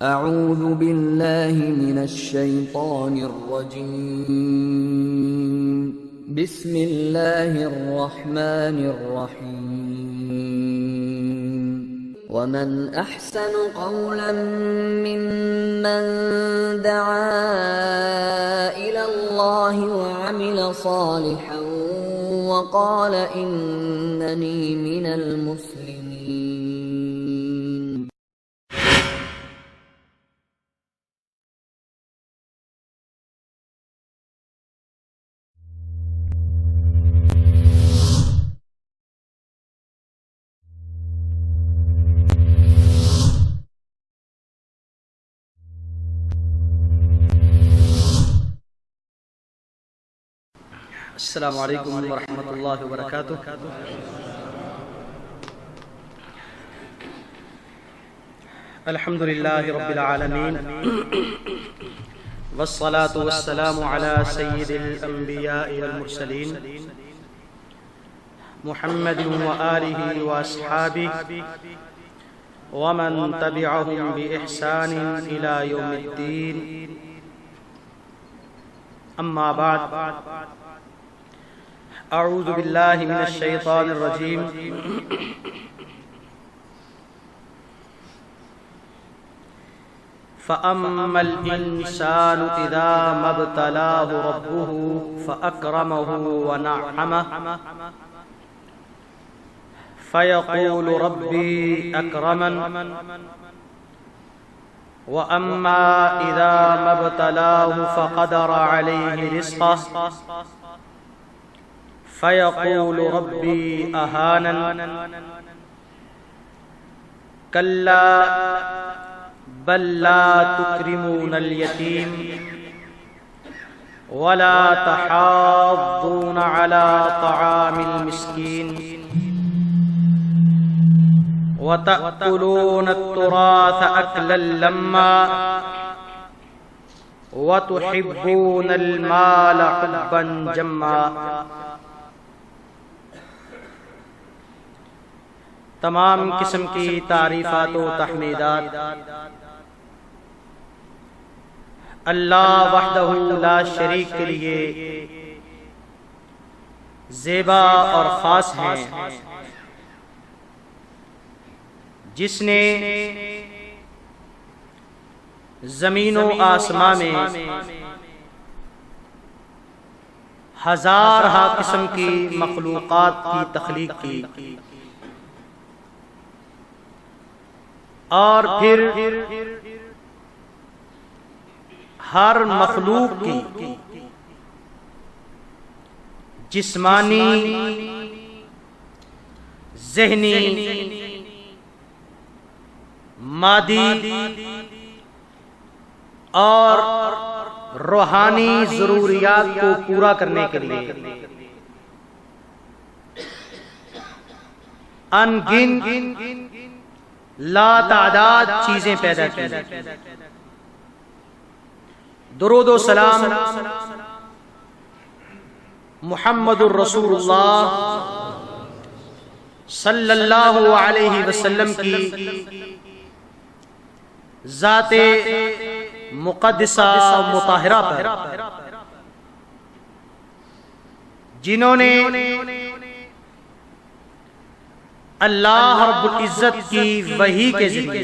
اعوذ باللہ من الشیطان الرجیم بسم اللہ الرحمن الرحیم ومن احسن قولا ممن دعا الى اللہ وعمل صالحا وقال اننی من المسلمین. السلام علیکم ورحمۃ اللہ وبرکاتہ. الحمد للہ رب العالمین والصلاة والسلام علی سید الانبیاء والمرسلین محمد وآلہ واصحابہ ومن تبعهم بإحسان إلى يوم الدین. اما بعد، اعوذ باللہ من الشیطان الرجیم. فَأَمَّا الْإِنسَانُ إِذَا مَا ابْتَلَاهُ رَبُّهُ فَأَكْرَمَهُ وَنَعَّمَهُ فَيَقُولُ رَبِّي أَكْرَمَنِ وَأَمَّا إِذَا مَا ابْتَلَاهُ فَقَدَرَ عَلَيْهِ رِزْقَهُ فَيَقُولُ رَبِّي أَهَانَنِ كَلَّا بَل لَّا تُكْرِمُونَ الْيَتِيمَ وَلَا تَحَاضُّونَ عَلَى طَعَامِ الْمِسْكِينِ وَتَأْكُلُونَ التُّرَاثَ أَكْلًا لَمًّا وَتُحِبُّونَ الْمَالَ حُبًّا جَمًّا. تمام قسم کی تعریفات و تحمیدات اللہ وحدہ لا شریک کے لیے زیبا اور خاص ہیں، جس نے زمین و آسمان میں ہزارہ قسم کی مخلوقات کی تخلیق کی، اور پھر ہر مخلوق کی جسمانی، ذہنی، مادی اور روحانی ضروریات کو پورا کرنے کے لیے ان گن لا تعداد چیزیں پیدا کی. درود و سلام محمد الرسول اللہ صلی اللہ علیہ وسلم کی ذات مقدسہ مطہرہ پر، جنہوں نے اللہ رب العزت کی وحی کے ذریعے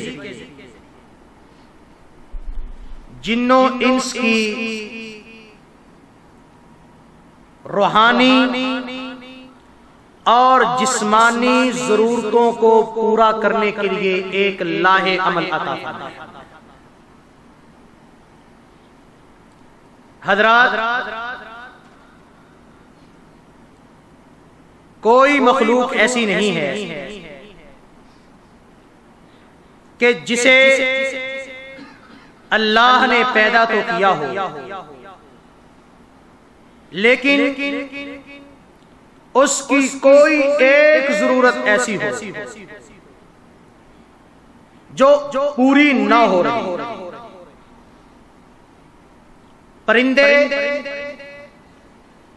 جنوں انس کی روحانی اور جسمانی ضرورتوں کو پورا کرنے کے لیے ایک لاہ عمل عطا فرمایا. حضرات، کوئی مخلوق ایسی نہیں ہے کہ جسے اللہ نے پیدا تو کیا ہو، لیکن اس کی کوئی ایک ضرورت ایسی ہو جو پوری نہ ہو رہی. پرندے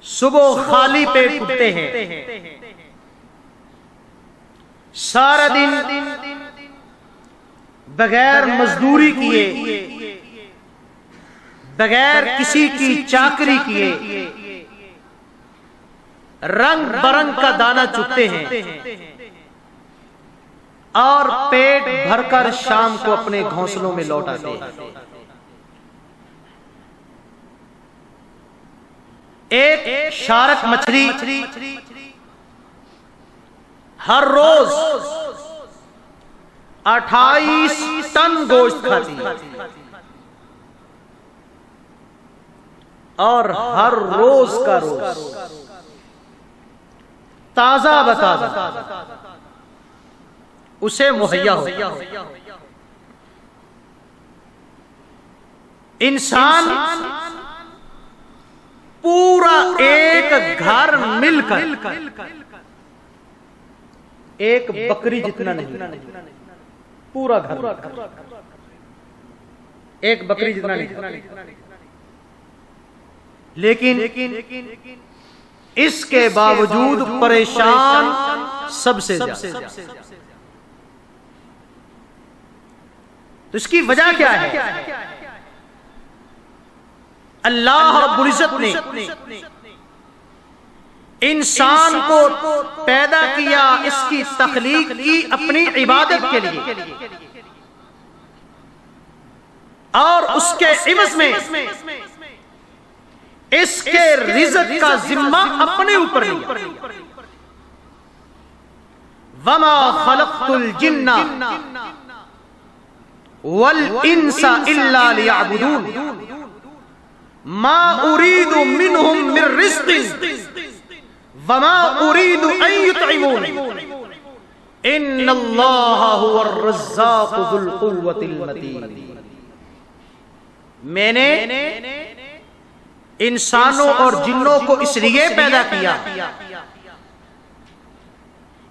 صبح خالی پیٹ اٹھتے ہیں، سارا دن بغیر مزدوری کیے، بغیر کسی کی چاکری کیے رنگ برنگ کا دانہ چگتے ہیں اور پیٹ بھر کر شام کو اپنے گھونسلوں میں لوٹ آتے ہیں۔ ایک شارک مچھلی ہر روز 28 ٹن گوشت کھاتی ہے اور ہر روز کا روز تازہ بتازہ اسے مہیا ہو۔ انسان پورا ایک گھر مل کر ایک بکری جتنا نہیں، پورا گھر ایک بکری جتنا نہیں، لیکن اس کے باوجود پریشان سب سے زیادہ۔ تو اس کی وجہ کیا ہے؟ اللہ رب العزت نے انسان کو پیدا کیا، اس کی تخلیق کی اپنی عبادت کے لیے، اور اس کے عوض میں اس کے رزق کا ذمہ اپنے اوپر لیا۔ وما خلقت الجن والانس الا ليعبدون ما اريد منهم من رزق وما اريد ان يطعمون ان الله هو الرزاق ذو القوة المتين۔ میں نے انسانوں اور جنوں کو اس لیے پیدا کیا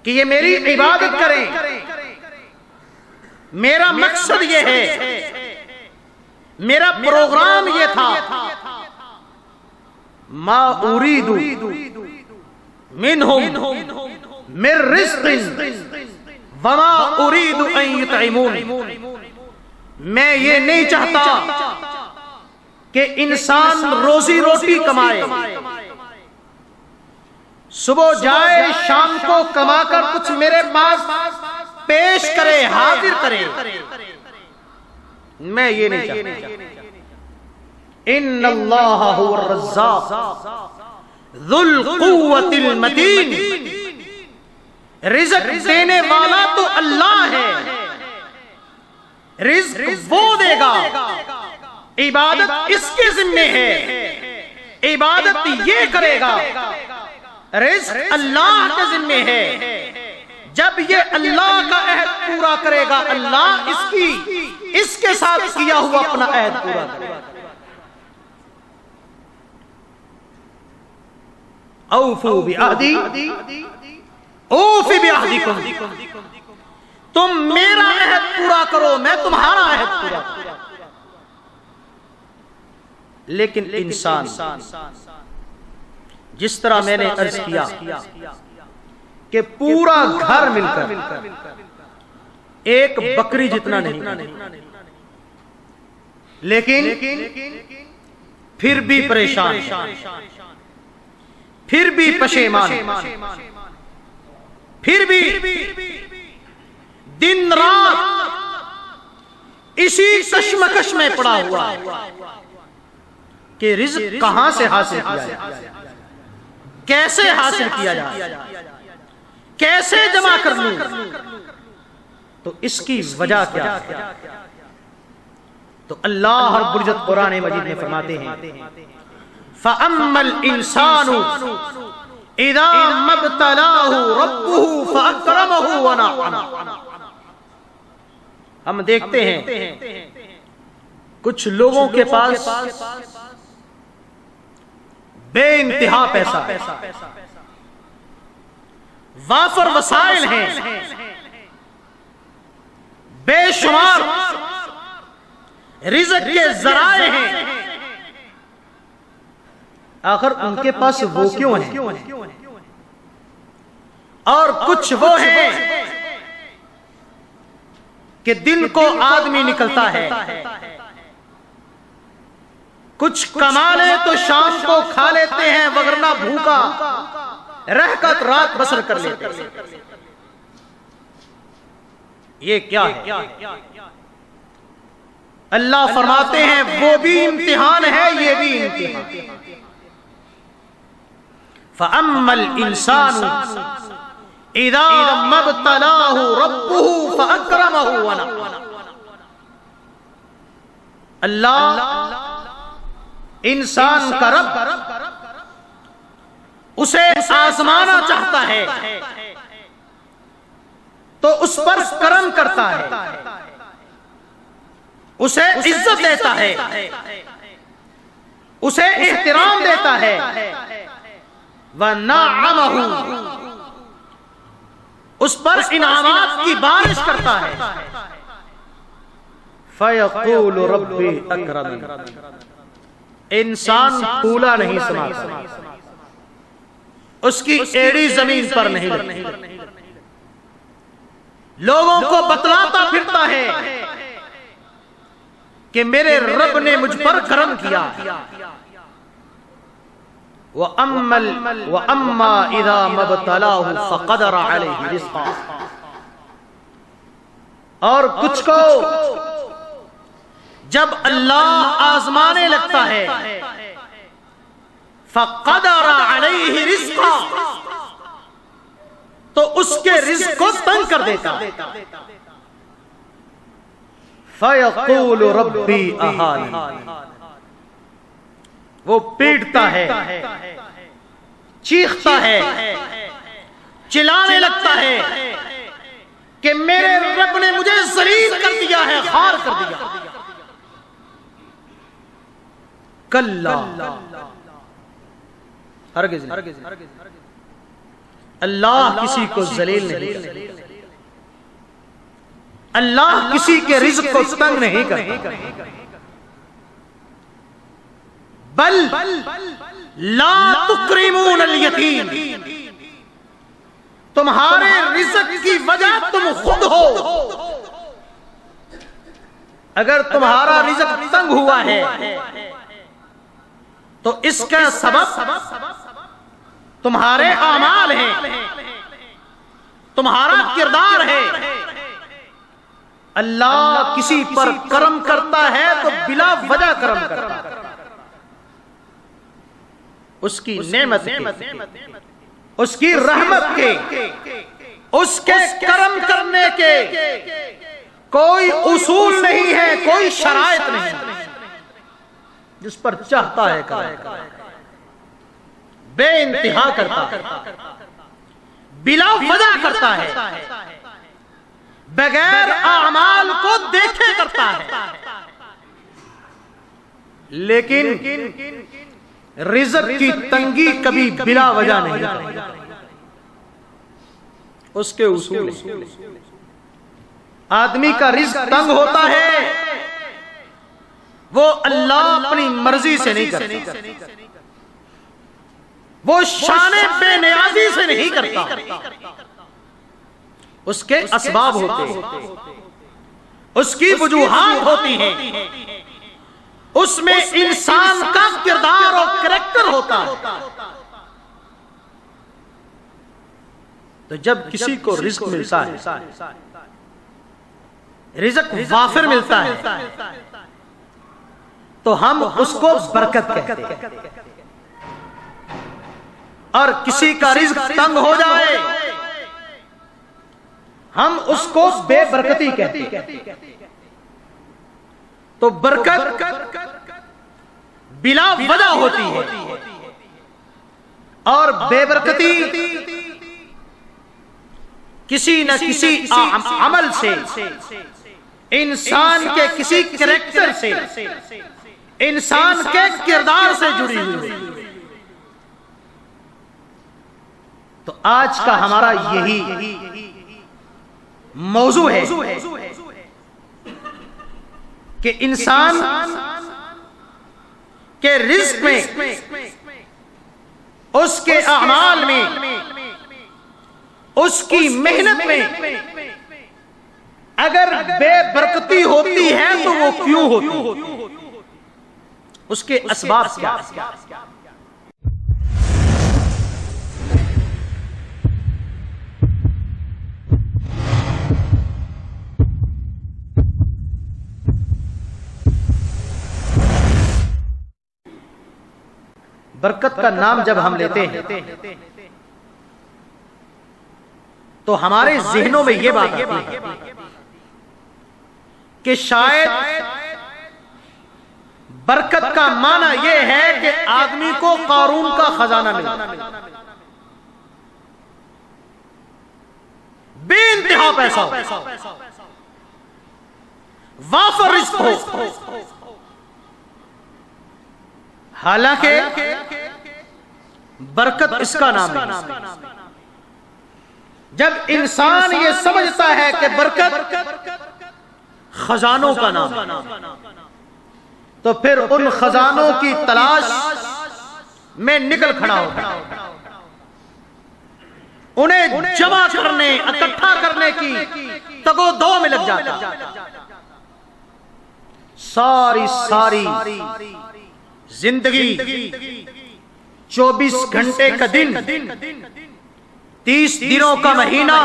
کہ یہ میری عبادت کریں۔ میرا مقصد یہ ہے، میرا پروگرام یہ تھا، ما اريد منهم من رزق وما اريد ان يطعمون۔ میں یہ نہیں چاہتا کہ انسان روزی روٹی کمائے، صبح جائے شام کو کما کر کچھ میرے پاس پیش کرے، حاضر کرے، میں یہ نہیں چاہتا۔ ان اللہ هو الرزاق ذو القوة المتین، رزق دینے والا تو اللہ ہے، رزق وہ دے گا، عبادت اس کے ذمہ ہے، عبادت یہ کرے گا، رزق اللہ کے ذمہ ہے۔ جب یہ اللہ کا عہد پورا کرے گا، اللہ اس کے ساتھ کیا ہوا اپنا عہد پورا کرے گا۔ اوفوا بعہدی اوفی بعہدکم، تم میرا عہد پورا کرو، میں تمہارا عہد پورا کروں۔ لیکن انسان جس طرح میں نے عرض کیا کہ پورا گھر مل کر ایک بکری جتنا نہیں، لیکن پھر بھی پریشان، پھر بھی پشیمان، پھر بھی دن رات اسی کشمکش میں پڑا ہوا کہ رزق کہاں سے حاصل کیا جائے، کیسے حاصل کیا جائے، کیسے جمع کر لوں۔ تو اس کی وجہ کیا ہے؟ تو اللہ رب العزت قرآن مجید میں فرماتے ہیں فَأَمَّا الْإِنسَانُ إِذَا مَا ابْتَلَاهُ رَبُّهُ فَأَكْرَمَهُ وَنَعَّمَهُ۔ ہم دیکھتے ہیں کچھ لوگوں کے پاس بے انتہا پیسہ، وافر وسائل ہیں، بے شمار رزق کے ذرائع ہیں، آخر ان کے پاس وہ کیوں ہیں؟ اور کچھ وہ ہیں کہ دن کو آدمی نکلتا ہے، کچھ کما لے تو شام کو کھا لیتے ہیں، وگرنہ بھوکا رہ کر رات بسر کر لیتے ہیں۔ یہ کیا ہے؟ اللہ فرماتے ہیں وہ بھی امتحان ہے، یہ بھی امتحان ہے۔ فَأَمَّا الْإِنسَانُ إِذَا مَا ابْتَلَاهُ رَبُّهُ فَأَكْرَمَهُ وَنَعَّمَهُ۔ اللہ انسان کا رب اسے آزمانا چاہتا ہے تو اس پر کرم کرتا ہے، اسے عزت دیتا ہے، اسے احترام دیتا ہے، وَنَعَّمَهُ اس پر انعامات کی بارش کرتا ہے۔ فَيَقُولُ رَبِّ أَكْرَمَنِ انسان پھولا نہیں سماتا، اس کی ایڑی زمین پر نہیں رہتی، لوگوں کو بتلاتا پھرتا ہے کہ میرے رب نے مجھ پر کرم کیا۔ وَأَمَّا إِذَا مَا ابْتَلَاهُ فَقَدَرَ عَلَيْهِ رِزْقَهُ اور کچھ کو جب اللہ آزمانے لگتا ہے، فَقَدَرَ عَلَيْهِ رِزْقَهُ تو اس کے رزق کو تنگ کر دیتا، فَيَقُولُ رَبِّي أَهَانَنِ وہ پیٹتا ہے، چیختا ہے، چلانے لگتا ہے کہ میرے رب نے مجھے ذلیل کر دیا ہے، خوار کر دیا۔ کلا ہرگز نہیں، اللہ کسی کو ذلیل نہیں کرتا، اللہ کسی کے رزق کو تنگ نہیں کرتا، بل لا تکرمون الیتیم تمہارے رزق کی وجہ تم خود ہو۔ اگر تمہارا رزق تنگ ہوا ہے تو اس کا سبب تمہارے اعمال ہیں، تمہارا کردار ہے۔ اللہ کسی پر کرم کرتا ہے تو بلا وجہ کرم کرتا ہے، اس کی نعمت کے، اس کی رحمت کے، اس کے کرم کرنے کے کوئی اصول نہیں ہے، کوئی شرائط نہیں، جس پر چاہتا ہے کرتا ہے، بے انتہا کرتا ہے، بلا وجہ کرتا ہے، بغیر اعمال کو دیکھے کرتا ہے۔ لیکن رزق کی تنگی کبھی بلا وجہ نہیں کرتا، اس کے اصول ہیں۔ آدمی کا رزق تنگ ہوتا ہے، وہ اللہ اپنی مرضی سے نہیں کرتا، وہ شان بے نیازی سے نہیں کرتا، اس کے اسباب ہوتے ہیں، اس کی وجوہات ہوتی ہیں، اس میں انسان کا کردار اور کریکٹر ہوتا ہے۔ تو جب کسی کو رزق ملتا ہے، رزق وافر ملتا ہے، تو ہم اس کو برکت کہتے ہیں، اور کسی کا رزق تنگ ہو جائے ہم اس کو بے برکتی کہتے ہیں۔ تو برکت بلا وجہ ہوتی ہے، اور بے برکتی کسی نہ کسی عمل سے، انسان کے کسی کریکٹر سے، انسان کے کردار سے جڑی ہوئی۔ تو آج کا ہمارا یہی موضوع ہے کہ انسان کے رزق میں، اس کے اعمال میں، اس کی محنت میں اگر بے برکتی ہوتی ہے تو وہ کیوں ہوتی؟ اس کے اسباب کیا؟ برکت کا نام جب ہم لیتے ہیں تو ہمارے ذہنوں میں یہ بات آتی ہے کہ شاید برکت کا معنی یہ ہے کہ آدمی کو قارون کا خزانہ ملے، بے انتہا پیسہ ہو، وافر رزق ہو۔ حالانکہ برکت اس کا نام ہے۔ جب انسان یہ سمجھتا ہے کہ برکت خزانوں کا نام ہے تو پھر ان خزانوں کی تلاش میں نکل کھڑا ہوتا ہے، انہیں جمع کرنے، اکٹھا کرنے کی تگو دو میں لگ جاتا ہے۔ ساری زندگی 24 گھنٹے کا دن، 30 دنوں کا مہینہ،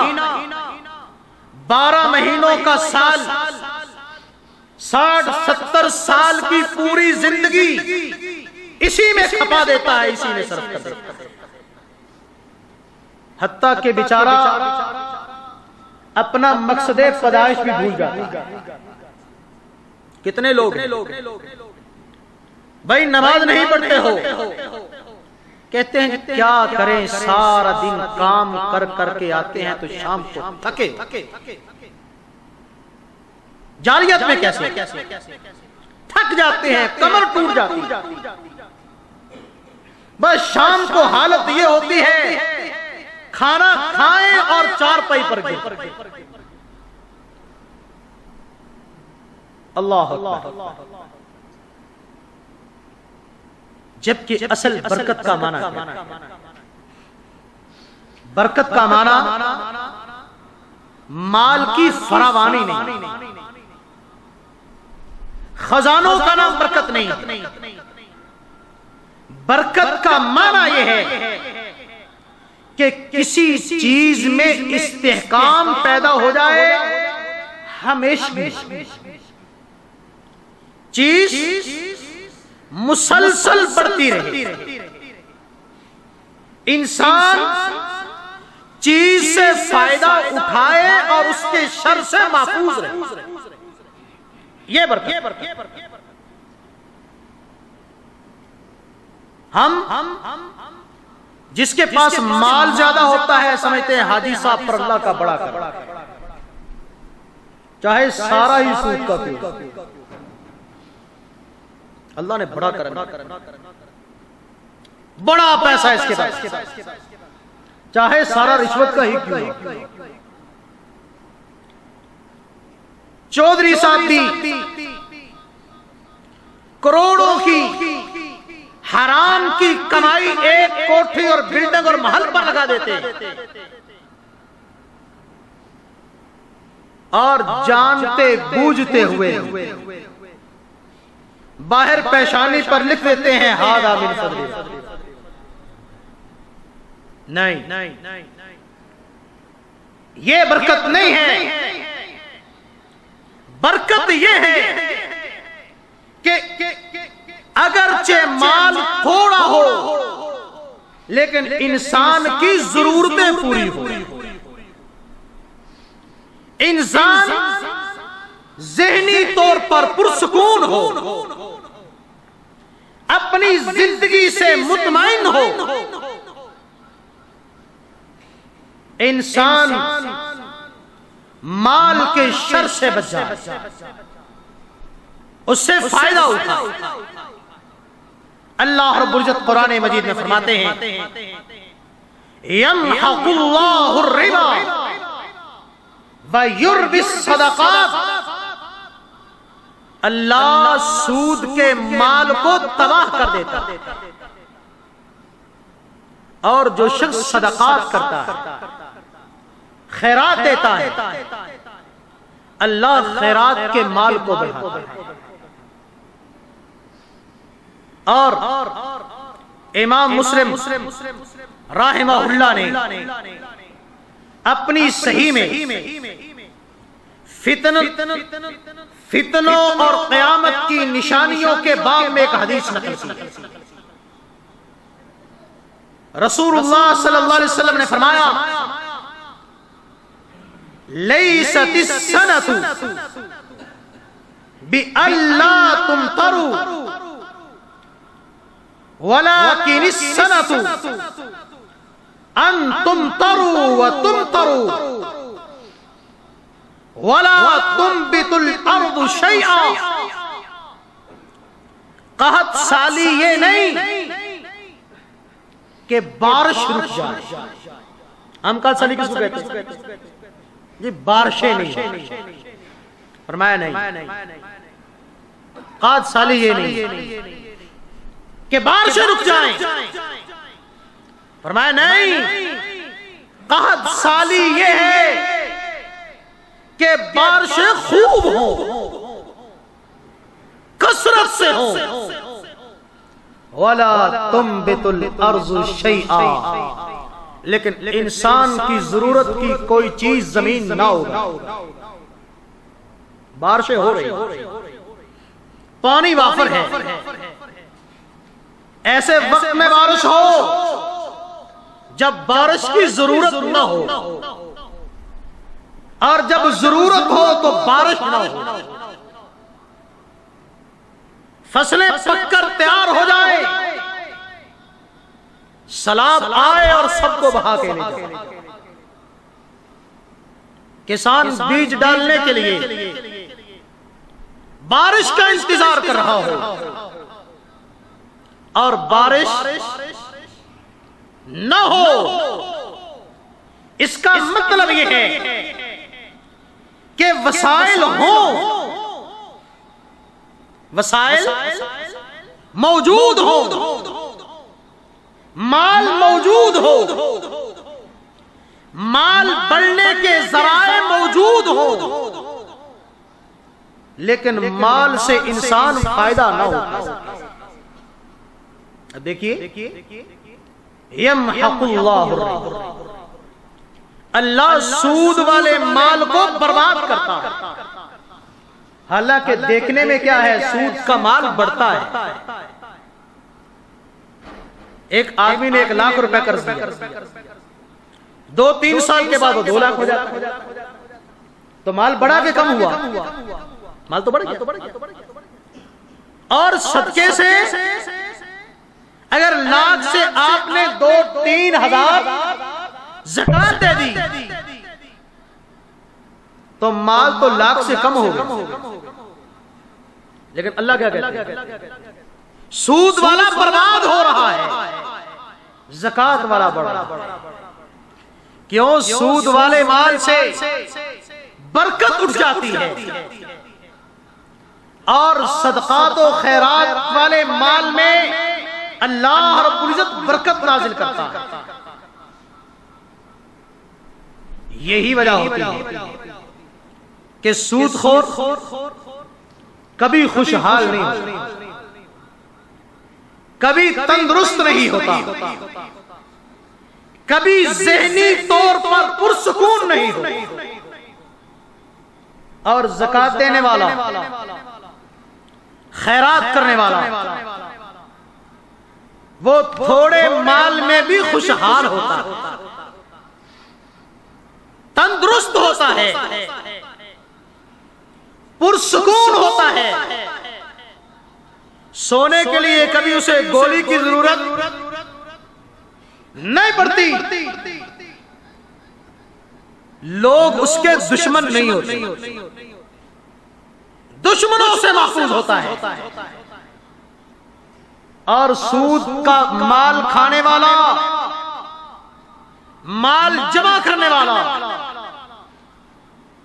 12 مہینوں کا سال، 60-70 سال کی پوری زندگی اسی میں کھپا دیتا ہے، اسی میں صرف کر دیتا ہے، حتیٰ کہ بیچارہ اپنا مقصد پیدائش بھی بھول جاتا ہے۔ کتنے لوگ بھائی نماز نہیں پڑھتے ہو، کہتے ہیں کیا کریں، سارا دن کام کر کر کے آتے ہیں تو شام کو تھکے، جاریت میں کیسے تھک جاتے ہیں، کمر ٹوٹ جاتی ہے، بس شام کو حالت یہ ہوتی ہے کھانا کھائیں اور چارپائی پر گئے۔ اللہ اکبر۔ جبکہ اصل برکت کا معنی کیا ہے؟ برکت کا معنی مال کی فراوانی نہیں، خزانوں کا نام برکت نہیں۔ برکت کا معنی یہ ہے کہ کسی چیز میں استحکام پیدا ہو جائے، ہمیشہ چیز مسلسل بڑھتی رہے، انسان چیز سے فائدہ اٹھائے اور اس کے شر سے محفوظ رہے، یہ برکت۔ ہم جس کے پاس مال زیادہ ہوتا ہے سمجھتے ہیں حاجی صاحب پر اللہ کا بڑا کرم، چاہے سارا ہی سود کا پیو، اللہ نے بڑا کرم، بڑا پیسہ اس کے پاس، چاہے سارا رشوت کا ہی کیوں ہو۔ چودھری صاحب بھی کروڑوں کی حرام کی کمائی ایک کوٹھی اور بلڈنگ اور محل پر لگا دیتے ہیں، اور جانتے بوجھتے ہوئے باہر پیشانی پر لکھ دیتے ہیں ھذا من فضل اللہ۔ نہیں، یہ برکت نہیں ہے۔ برکت یہ ہے کہ اگرچہ مال تھوڑا ہو لیکن انسان کی ضرورتیں پوری ہو، انسان ذہنی طور پر پرسکون ہو، اپنی زندگی سے مطمئن ہو، انسان مال کے شر سے بچ جائے، اس سے فائدہ اٹھائے۔ اللہ رب العزت قرآن مجید میں فرماتے ہیں یمحق اللہ الربا ویربی الصدقات، اللہ سود کے مال کو تباہ کر دیتا ہے، اور جو شخص صدقات کرتا ہے، خیرات دیتا ہے، اللہ خیرات کے مال کو بڑھاتا ہے. اور امام مسلم رحمہ اللہ نے اپنی صحیح میں فتنوں اور قیامت کی نشانیوں کے باب میں ایک حدیث نقل کی. رسول اللہ صلی اللہ علیہ وسلم نے فرمایا لیست السنة بألا تمطروا ولكن السنة ان تمطروا وتمطروا ولا تنبت الارض شيئا. قحط سالی یہ نہیں کہ بارش رک جائے. ہم قحط سالی کس کو کہتے ہیں؟ جی بارشیں نہیں. فرمایا نہیں، قحط سالی یہ نہیں کہ بارشیں رک جائیں. فرمایا نہیں، قحط سالی یہ ہے کہ بارشیں خوب ہوں، کثرت سے ہوں. وَلَا تُنبِتُ الْأَرْضُ شَيْئًا، لیکن انسان کی ضرورت کی کوئی چیز زمین نہ ہو. بارشیں ہو رہی، پانی وافر ہے، ایسے وقت میں بارش ہو جب بارش کی ضرورت نہ ہو، اور جب ضرورت ہو تو بارش نہ ہو. فصلیں پک کر تیار ہو جائے، سیلاب آئے اور سب کو بہا کے لے جائے. کسان بیج ڈالنے کے لیے بارش کا انتظار کر رہا ہو اور بارش نہ ہو، اس کا مطلب یہ ہے کہ وسائل ہوں، وسائل موجود ہوں، مال موجود ہو، مال بڑھنے کے ذرائع موجود ہوں، لیکن مال سے انسان فائدہ نہ ہو. دیکھیے یمحق اللہ الربا، اللہ سود والے مال کو برباد کرتا ہے. حالانکہ دیکھنے میں کیا ہے، سود کا مال بڑھتا ہے. ایک آدمی نے 1 لاکھ روپے قرض دیا، 2-3 سال کے بعد وہ 2 لاکھ ہو جاتا ہے. تو مال بڑھا کہ کم ہوا؟ مال تو بڑھ گیا. اور صدقے سے اگر لاکھ سے آپ نے 2-3 ہزار زکات دے دی تو مال تو لاکھ سے کم ہو گیا. لیکن اللہ کیا کہتا ہے، سود والا برباد ہو رہا ہے، زکات والا بڑھ رہا ہے. کیوں؟ سود والے مال سے برکت اٹھ جاتی ہے اور صدقات و خیرات والے مال میں اللہ رب العزت برکت نازل کرتا ہے. یہی وجہ ہوتی ہے کہ سود خور کبھی خوشحال نہیں ہوتا، کبھی تندرست نہیں ہوتا، کبھی ذہنی طور پر پرسکون نہیں ہوتا. اور زکات دینے والا، خیرات کرنے والا، وہ تھوڑے مال میں بھی خوشحال ہوتا ہے، تندرست ہوتا ہے، پرسکون ہوتا ہے. سونے کے لیے کبھی اسے گولی کی ضرورت نہیں پڑتی، لوگ اس کے دشمن نہیں ہوتے، دشمنوں سے محفوظ ہوتا ہے. اور سود کا مال کھانے والا، مال جمع کرنے والا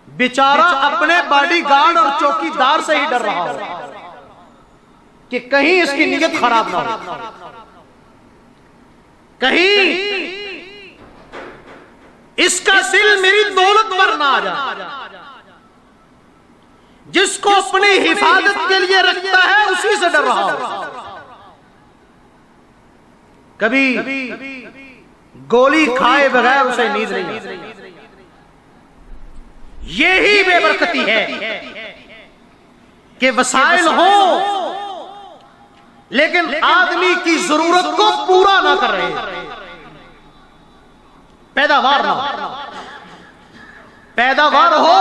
بیچارہ اپنے باڈی گارڈ اور چوکی دار سے ہی ڈر رہا ہو کہ کہیں اس کی نیت خراب نہ ہو، کہیں اس کا دل میری دولت پر نہ آ جائے. جس کو اپنی حفاظت کے لیے رکھتا ہے اسی سے ڈر رہا ہو. کبھی گولی کھائے بغیر اسے نیند نہیں آتی. یہی بے برکتی ہے کہ وسائل ہوں لیکن آدمی کی ضرورت کو پورا نہ کر رہے. پیداوار ہو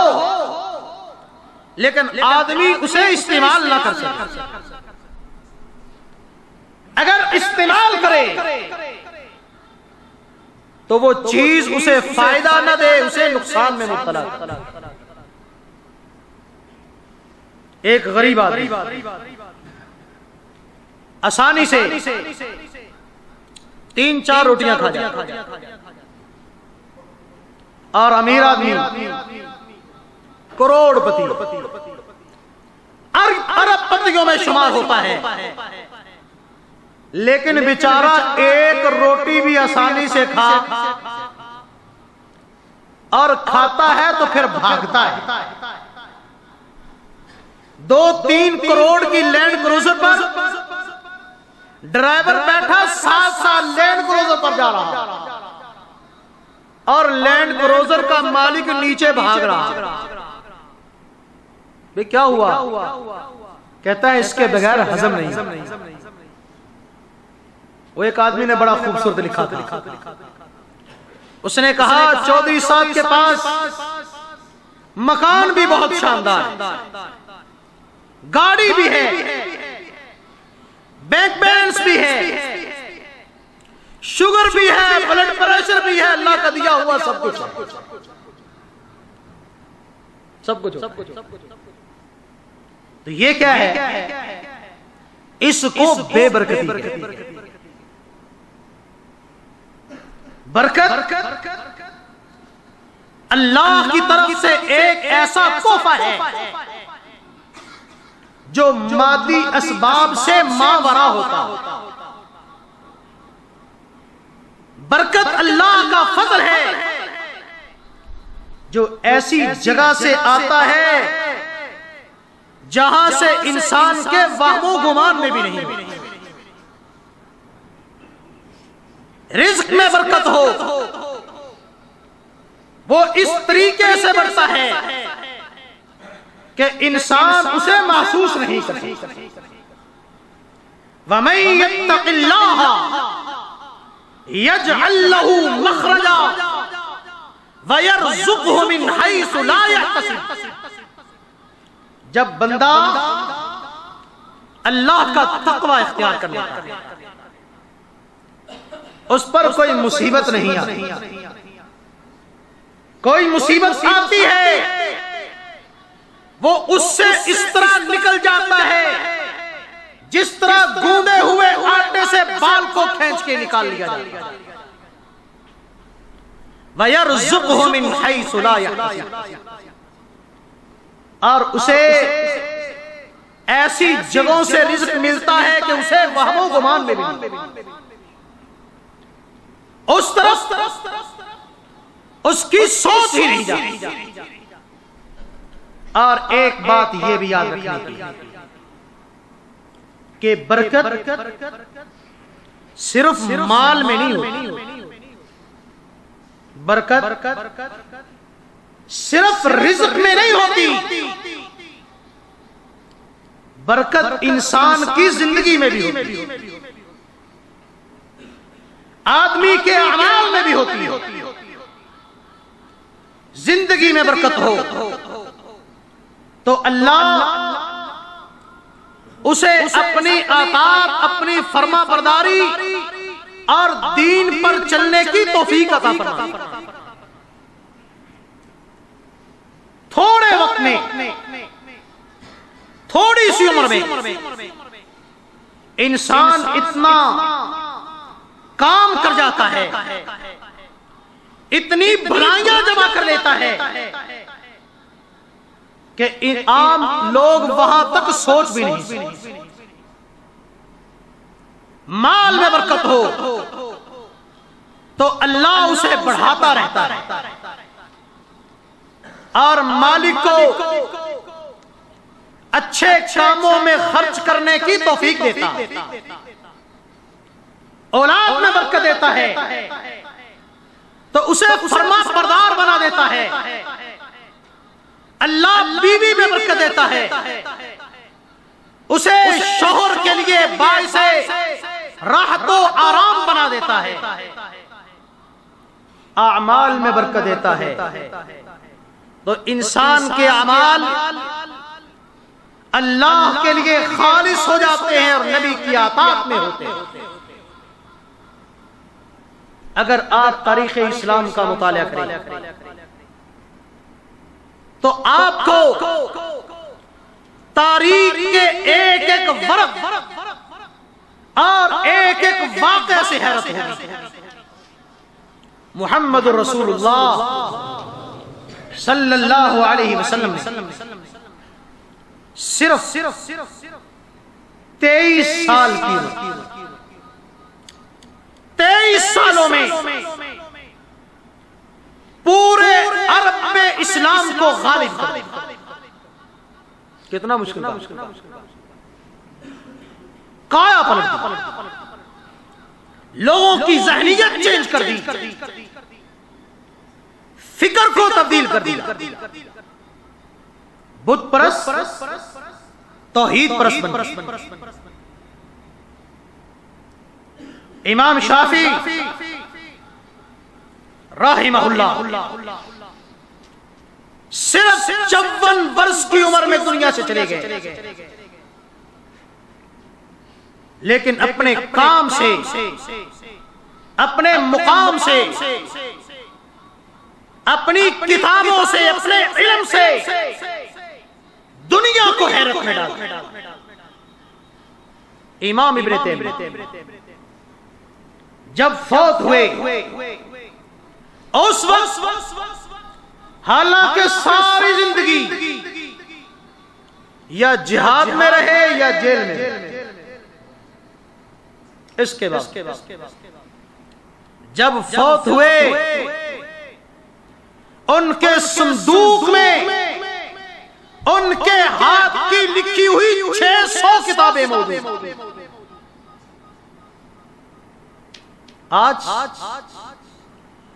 لیکن آدمی اسے استعمال نہ کر سکے. اگر استعمال کرے تو وہ چیز اسے فائدہ نہ دے، اسے نقصان میں مبتلا کرے. ایک غریب آدمی آسانی سے 3-4 روٹیاں کھا جاتا، اور امیر آدمی کروڑ پتی ارب پتیوں میں شمار ہوتا ہے، لیکن بیچارہ ایک روٹی بھی آسانی سے کھا اور کھاتا ہے تو پھر بھاگتا ہے. 2-3 کروڑ کی لینڈ کروزر پر ڈرائیور بیٹھا 7 سال لینڈ کروزر پر جا رہا اور لینڈ کروزر کا مالک نیچے بھاگ رہا. بھئی کیا ہوا؟ کہتا ہے اس کے بغیر ہضم نہیں. وہ ایک آدمی نے بڑا خوبصورت لکھا تھا. اس نے کہا چودھری صاحب کے پاس مکان بھی بہت شاندار، گاڑی بھی ہے، بینک بیلنس بھی ہے، شوگر بھی ہے، بلڈ پریشر بھی ہے، اللہ کا دیا ہوا سب کچھ. تو یہ کیا ہے؟ اس کو بے برکتی کہتے ہیں. برکت اللہ کی طرف سے ایک ایسا تحفہ ہے جو مادی اسباب سے ماورا ہوتا. برکت اللہ کا فضل ہے جو ایسی جگہ سے آتا ہے جہاں سے انسان کے وہم و گمان میں بھی نہیں. رزق میں برکت ہو وہ اس طریقے سے بڑھتا ہے کہ انسان اسے محسوس نہیں کرتا. وَمَن يَتَّقِ اللَّهَ يَجْعَل لَّهُ مَخْرَجًا وَيَرْزُقْهُ مِنْ حَيْثُ لَا يَحْتَسِبُ. جب بندہ اللہ کا تقوی اختیار کر لیتا ہے اس پر کوئی مصیبت نہیں آتی. کوئی مصیبت آتی ہے وہ اس سے اس طرح نکل جاتا ہے جس طرح گوندے ہوئے آٹے سے بال کو کھینچ کے نکال لیا جاتا ہے. وَيَرْزُقْهُ مِنْ حَيْثُ لَا يَحْتَسِبُ. اور اسے ایسی جگہوں سے رزق ملتا ہے کہ اسے وہم و گمان میں بھی نہیں. اس طرف اس کی سوچ ہی نہیں جاتی. اور ایک بات یہ بھی یاد رکھنا کہ برکت صرف مال میں نہیں ہوتی. برکت صرف رزق میں نہیں ہوتی. برکت انسان کی زندگی میں بھی ہوتی ہے، آدمی کے اعمال میں بھی ہوتی ہے. زندگی میں برکت ہو تو اللہ اسے اپنی اطاعت، اپنی فرما برداری اور دین پر چلنے کی توفیق عطا فرمائے. تھوڑے وقت میں، تھوڑی سی عمر میں انسان اتنا کام کر جاتا ہے، اتنی بھلائیاں جمع کر لیتا ہے کہ عام لوگ وہاں تک سوچ بھی نہیں. مال میں برکت ہو تو اللہ اسے بڑھاتا رہتا ہے اور مالک کو اچھے کاموں میں خرچ کرنے کی توفیق دیتا ہے، اولاد میں برکت دیتا ہے تو اسے فرما بردار بنا دیتا ہے، اللہ بیوی میں برکت دیتا ہے، اسے شوہر کے لیے باعث راحت و آرام بنا دیتا ہے، اعمال میں برکت دیتا ہے۔ تو انسان کے اعمال اللہ کے لیے خالص ہو جاتے ہیں اور نبی کی اطاعت میں ہوتے ہیں۔ اگر آپ تاریخ اسلام کا مطالعہ کریں تو آپ کو تاریخ کے ایک ایک ورق اور ایک ایک واقعے سے حیرت ہوگی۔ محمد رسول اللہ صلی اللہ علیہ وسلم نے صرف 23 سال کی 23 سالوں میں پورے عرب میں اسلام کو غالب کر دیا۔ کتنا مشکل تھا، کایا پلٹ دی، لوگوں کی ذہنیت چینج کر دی، فکر کو تبدیل کر دیا، بت پرست توحید پرست بن گئے۔ امام شافعی رحمہ اللہ صرف 54 برس کی عمر میں دنیا سے چلے گئے، لیکن اپنے کام سے، اپنے مقام سے، اپنی کتابوں سے، اپنے علم سے دنیا کو حیرت میں ڈالا۔ امام ابن تیمیہ جب فوت ہوئے اس وقت حالانکہ ساری زندگی یا جہاد میں رہے یا جیل میں، اس کے بعد جب فوت ہوئے ان کے صندوق میں ان کے ہاتھ کی لکھی ہوئی 600 کتابیں موجود۔ آج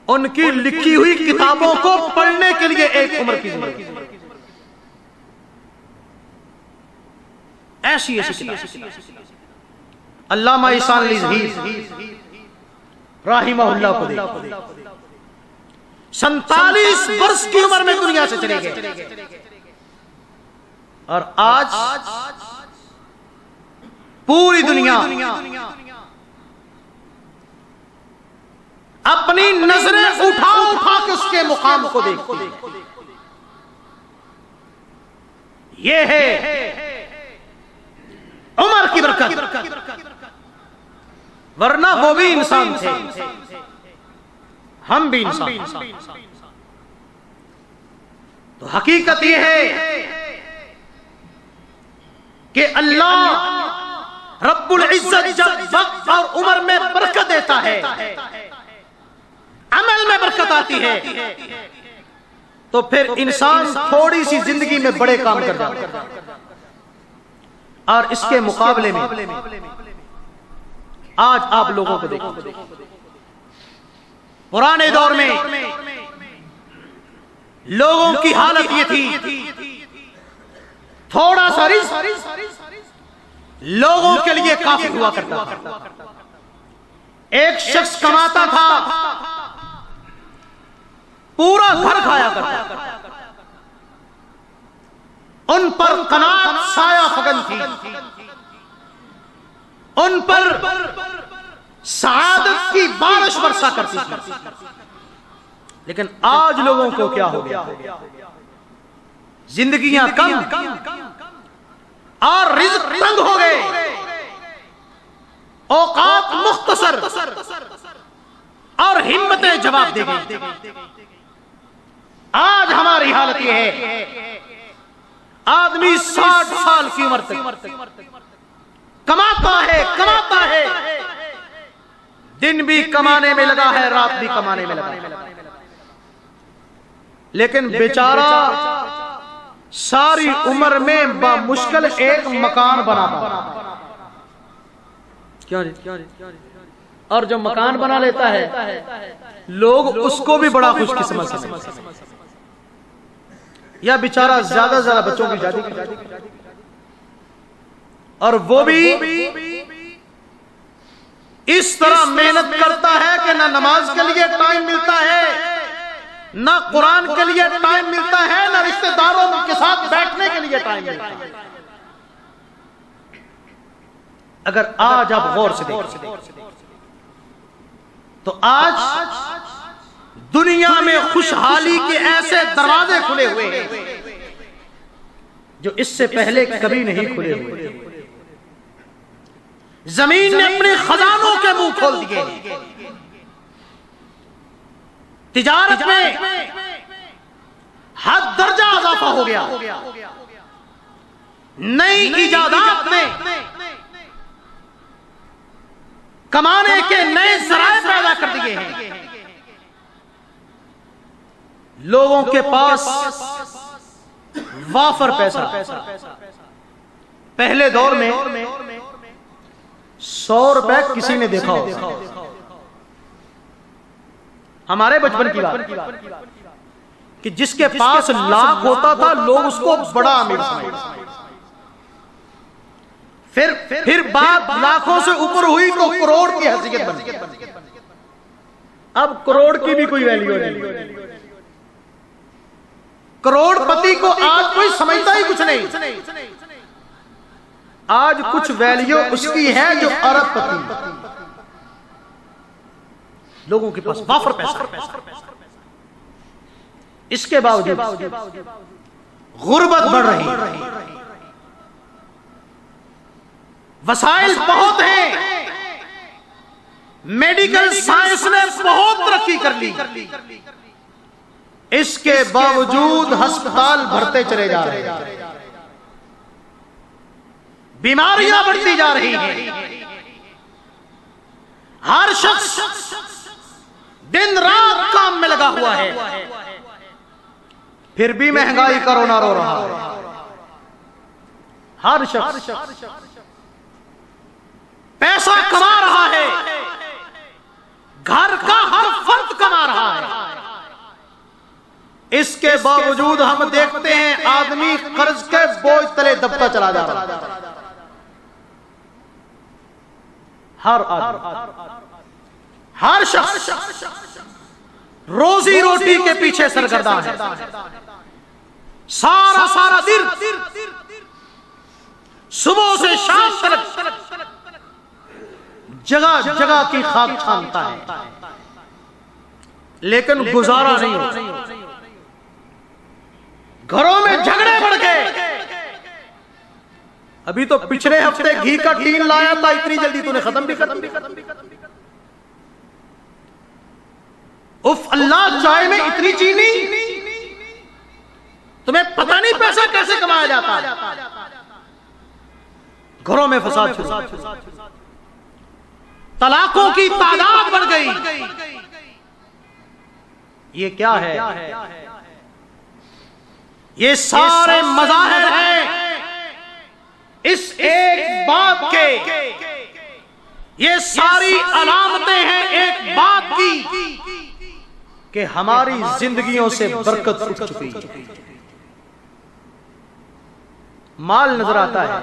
ان کی لکھی ہوئی کتابوں کو پڑھنے کے لیے ایک عمر کی ضرورت ہے۔ ایسی کتاب علامہ احسان علی ظہیر رحمہ اللہ کو دے، 47 برس کی عمر میں دنیا سے چلے گئے، اور آج پوری دنیا اپنی نظریں اٹھا اٹھا کے اس کے مقام کو دیکھتی ہے۔ یہ ہے عمر کی برکت، ورنہ وہ بھی انسان تھے، ہم بھی انسان۔ تو حقیقت یہ ہے کہ اللہ رب العزت جب وقت اور عمر میں برکت دیتا ہے، عمل میں برکت آتی ہے، تو پھر انسان تھوڑی سی زندگی میں بڑے کام کر جاتا ہے۔ اور اس کے مقابلے میں آج آپ لوگوں کو دیکھیں، پرانے دور میں لوگوں کی حالت یہ تھی، تھوڑا سا رزق لوگوں کے لیے کافی ہوا کرتا تھا۔ ایک شخص کماتا تھا، پورا گھر کھایا کرتا، ان پر قناعت سایہ فگن تھی، ان پر سعادت کی بارش برسا کرتی تھی۔ لیکن آج لوگوں کو کیا ہو گیا؟ زندگیاں کم اور رزق تنگ ہو گئے، اوقات مختصر اور ہمتیں جواب دے گئی۔ آج ہماری حالت یہ ہے، آدمی 60 سال کی عمر تک کماتا ہے، دن بھی کمانے میں لگا ہے، رات بھی کمانے میں لگا ہے، لیکن بیچارہ ساری عمر میں بمشکل ایک مکان بنا پاتا. کیوں جی؟ اور جو مکان بنا لیتا ہے لوگ اس کو بھی بڑا خوش قسمت سمجھتے ہیں. یا بیچارہ زیادہ زیادہ بچوں کی شادی کرتا اور وہ بھی اس طرح محنت کرتا ہے کہ نہ نماز کے لیے ٹائم ملتا ہے، نہ قرآن کے لیے ٹائم ملتا ہے، نہ رشتہ داروں کے ساتھ بیٹھنے کے لیے ٹائم ملتا ہے. اگر آج آپ غور سے دیکھیں تو آج دنیا میں خوشحالی کے ایسے دروازے کھلے ہوئے ہیں جو اس سے پہلے کبھی نہیں کھلے ہوئے. زمین نے اپنے خزانوں کے منہ کھول دیے. تجارت میں حد درجہ اضافہ ہو گیا. نئی ایجادات میں کمانے کے نئے ذرائع پیدا کر دیے ہیں. لوگوں کے پاس وافر پیسہ. پہلے دور میں 100 روپے کسی نے دیکھا ہو. ہمارے بچپن کی بات کہ جس کے پاس لاکھ ہوتا تھا لوگ اس کو بڑا امیر سمجھتے. پھر بات لاکھوں سے اوپر ہوئی تو کروڑ کی حیثیت بن گئی. اب کروڑ کی بھی کوئی ویلیو نہیں. کروڑ پتی کو آج کوئی سمجھتا ہی کچھ نہیں. آج کچھ ویلیو اس کی ہے جو ارب پتی. لوگوں کے پاس وافر پیسہ. اس کے باوجود غربت بڑھ رہی ہے. وسائل بہت ہیں. میڈیکل سائنس نے بہت ترقی کر لی. اس کے باوجود ہسپتال بھرتے چلے جا رہے ہیں. بیماریاں بڑھتی جا رہی ہیں. ہر شخص دن رات کام میں لگا ہوا ہے. پھر بھی مہنگائی کا رونا رو رہا ہے. ہر شخص پیسہ کما رہا ہے. گھر کا ہر فرد کما رہا ہے. اس کے باوجود ہم دیکھتے ہیں آدمی قرض کے بوجھ تلے دبتا چلا جا رہا ہے. ہر آدمی، ہر شخص روزی روٹی کے پیچھے سرگرداں ہے. سارا دن صبح سے شام تک جگہ جگہ کی خاک چھانتا ہے لیکن گزارا نہیں ہوتا. گھروں میں جھگڑے بڑھ گئے. ابھی تو پچھلے ہفتے گھی کا ٹین لایا تھا، اتنی جلدی تو نے ختم بھی. اف اللہ، چائے میں اتنی چینی، تمہیں پتہ نہیں پیسہ کیسے کمایا جاتا ہے. گھروں میں فساد شروع. طلاقوں کی تعداد بڑھ گئی. یہ کیا ہے؟ یہ سارے مظاہر ہیں اس ایک بات کے. یہ ساری علامتیں ہیں ایک بات کی کہ ہماری زندگیوں سے برکت اٹھ چکی. مال نظر آتا ہے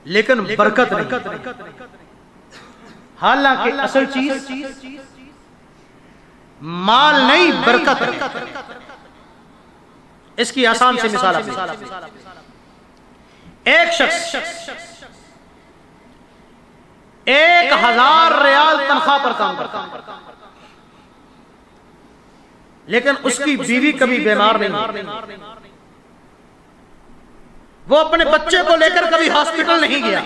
لیکن برکت نہیں. حالانکہ اصل چیز مال نہیں، برکت ہے. اس کی آسان سے مثال ہے. ایک شخص 1000 ریال تنخواہ پر کام کرتا ہے لیکن اس کی بیوی کبھی بیمار نہیں. وہ اپنے بچے کو لے کر کبھی ہاسپٹل نہیں گیا.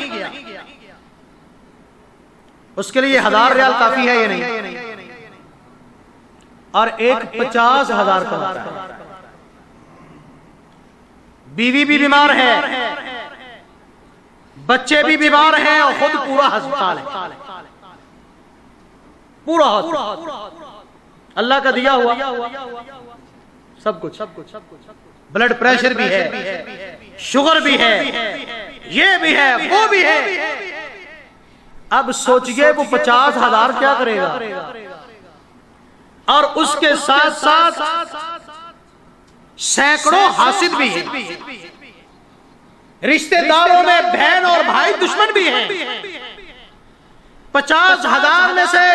اس کے لیے 1000 ریال کافی ہے یا نہیں؟ اور ایک 50,000 کماتا ہے. بیوی بھی بیمار ہے، بچے بھی بیمار ہیں اور خود پورا ہسپتال ہے. پورا ہسپتال اللہ کا دیا ہوا سب کچھ. بلڈ پریشر بھی ہے، شوگر بھی ہے، یہ بھی ہے، وہ بھی ہے۔ اب سوچئے وہ 50,000 کیا کرے گا، اور اس کے ساتھ ساتھ سینکڑوں حاسد بھی ہیں، رشتہ داروں میں بہن اور بھائی دشمن بھی ہیں۔ 50,000 میں سے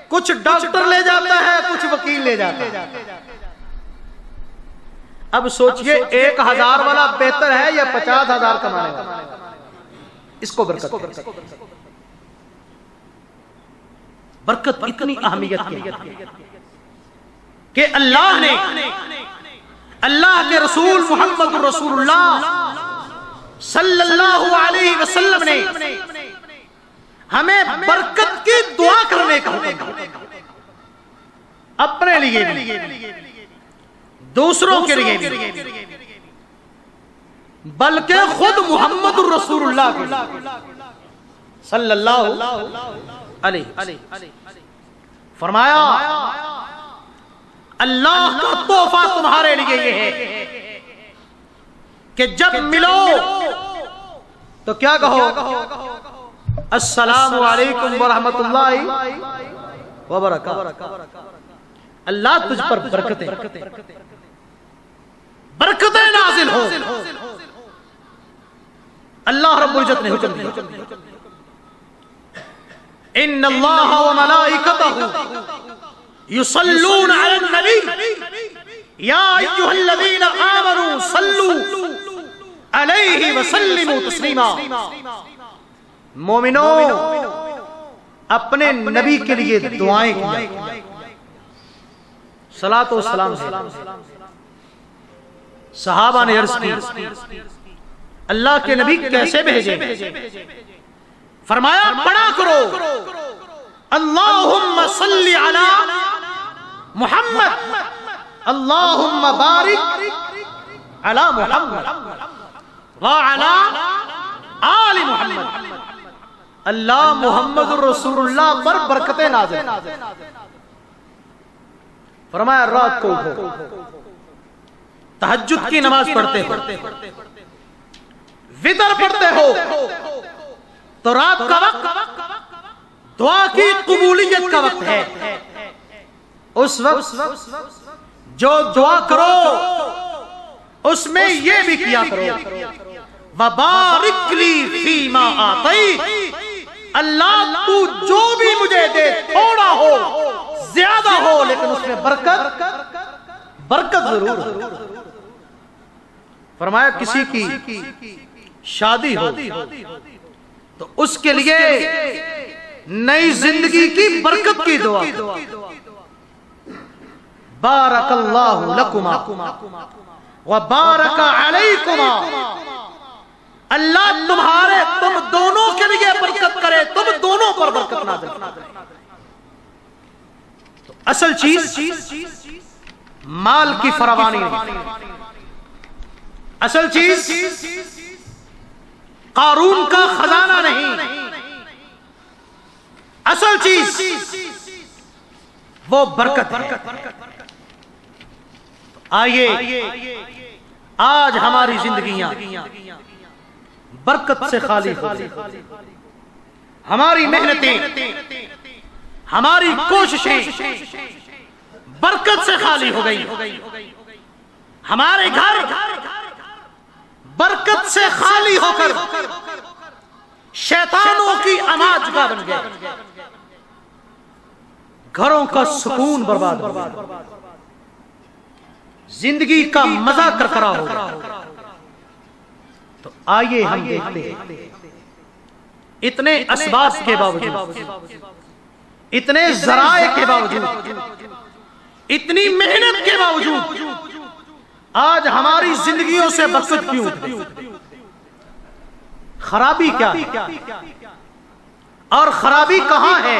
کچھ ڈاکٹر لے جاتا ہے، کچھ وکیل لے جاتا ہے۔ اب سوچئے 1,000 والا بہتر ہے یا 50,000 کمانے والا؟ اس کو برکت ہے۔ برکت اتنی اہمیت کی کہ اللہ نے، اللہ کے رسول محمد رسول اللہ صلی اللہ علیہ وسلم نے ہمیں برکت کی دعا کرنے کا حکم دیا، اپنے لیے بھی دوسروں کے لیے بھی، بلکہ خود محمد رسول اللہ کے صلی اللہ علیہ وسلم فرمایا اللہ کا تحفہ تمہارے لیے یہ ہے کہ جب ملو تو کیا کہو، السلام علیکم ورحمت اللہ وبرکاتہ۔ اللہ تجھ پر برکتیں نازل ہو۔ اللہ رب العزت نے حکم دیا ان اللہ وملائکتہ یصلون علی النبی یا ایھا الذین آمنوا صلوا علیہ وسلموا تسلیما۔ مومنو اپنے نبی کے لیے دعائیں کیا، صلاۃ و سلام سے۔ صحابہ نے عرض کی اللہ کے نبی کیسے بھیجیں؟ فرمایا پڑھا کرو اللہم صلی علی محمد اللہم بارک علی محمد وعلی آل محمد۔ اللہ محمد رسول اللہ پر برکتیں نازل۔ فرمایا رات کو اٹھو، تہجد کی نماز پڑھتے ہو، وتر پڑھتے ہو، تو رات کا وقت دعا کی قبولیت کا وقت ہے۔ اس وقت جو دعا کرو اس میں یہ بھی کیا کرو وَبَارِكْ لِي فِي مَا آتَيْتَ، اللہ تو جو بھی مجھے دے، تھوڑا ہو زیادہ ہو لیکن اس میں برکت ضرور ہو۔ فرمایا کسی کی شادی ہو تو اس کے لیے نئی زندگی کی برکت کی دعا، بارک اللہ لکما وبارک علیکما، اللہ تم دونوں کے لیے برکت کرے، تم دونوں پر برکت نازل کرے۔ تو اصل چیز مال کی فراوانی نہیں، اصل چیز قارون کا خزانہ نہیں، اصل چیز وہ برکت ہے۔ آئیے آج ہماری زندگیاں برکت سے خالی ہو گئی، ہماری محنتیں، ہماری کوششیں برکت سے خالی ہو گئی، ہمارے گھر برکت سے خالی ہو کر شیطانوں کی اماجگاہ بن گئے، گھروں کا سکون برباد ہو گیا، زندگی کا مزہ کرکرا ہو گیا۔ تو آئیے ہم دیکھتے ہیں اتنے اسباب کے باوجود، اتنے ذرائع کے باوجود، اتنی محنت کے باوجود آج ہماری زندگیوں سے برکت کیوں اٹھتی؟ خرابی کیا ہے اور خرابی کہاں ہے؟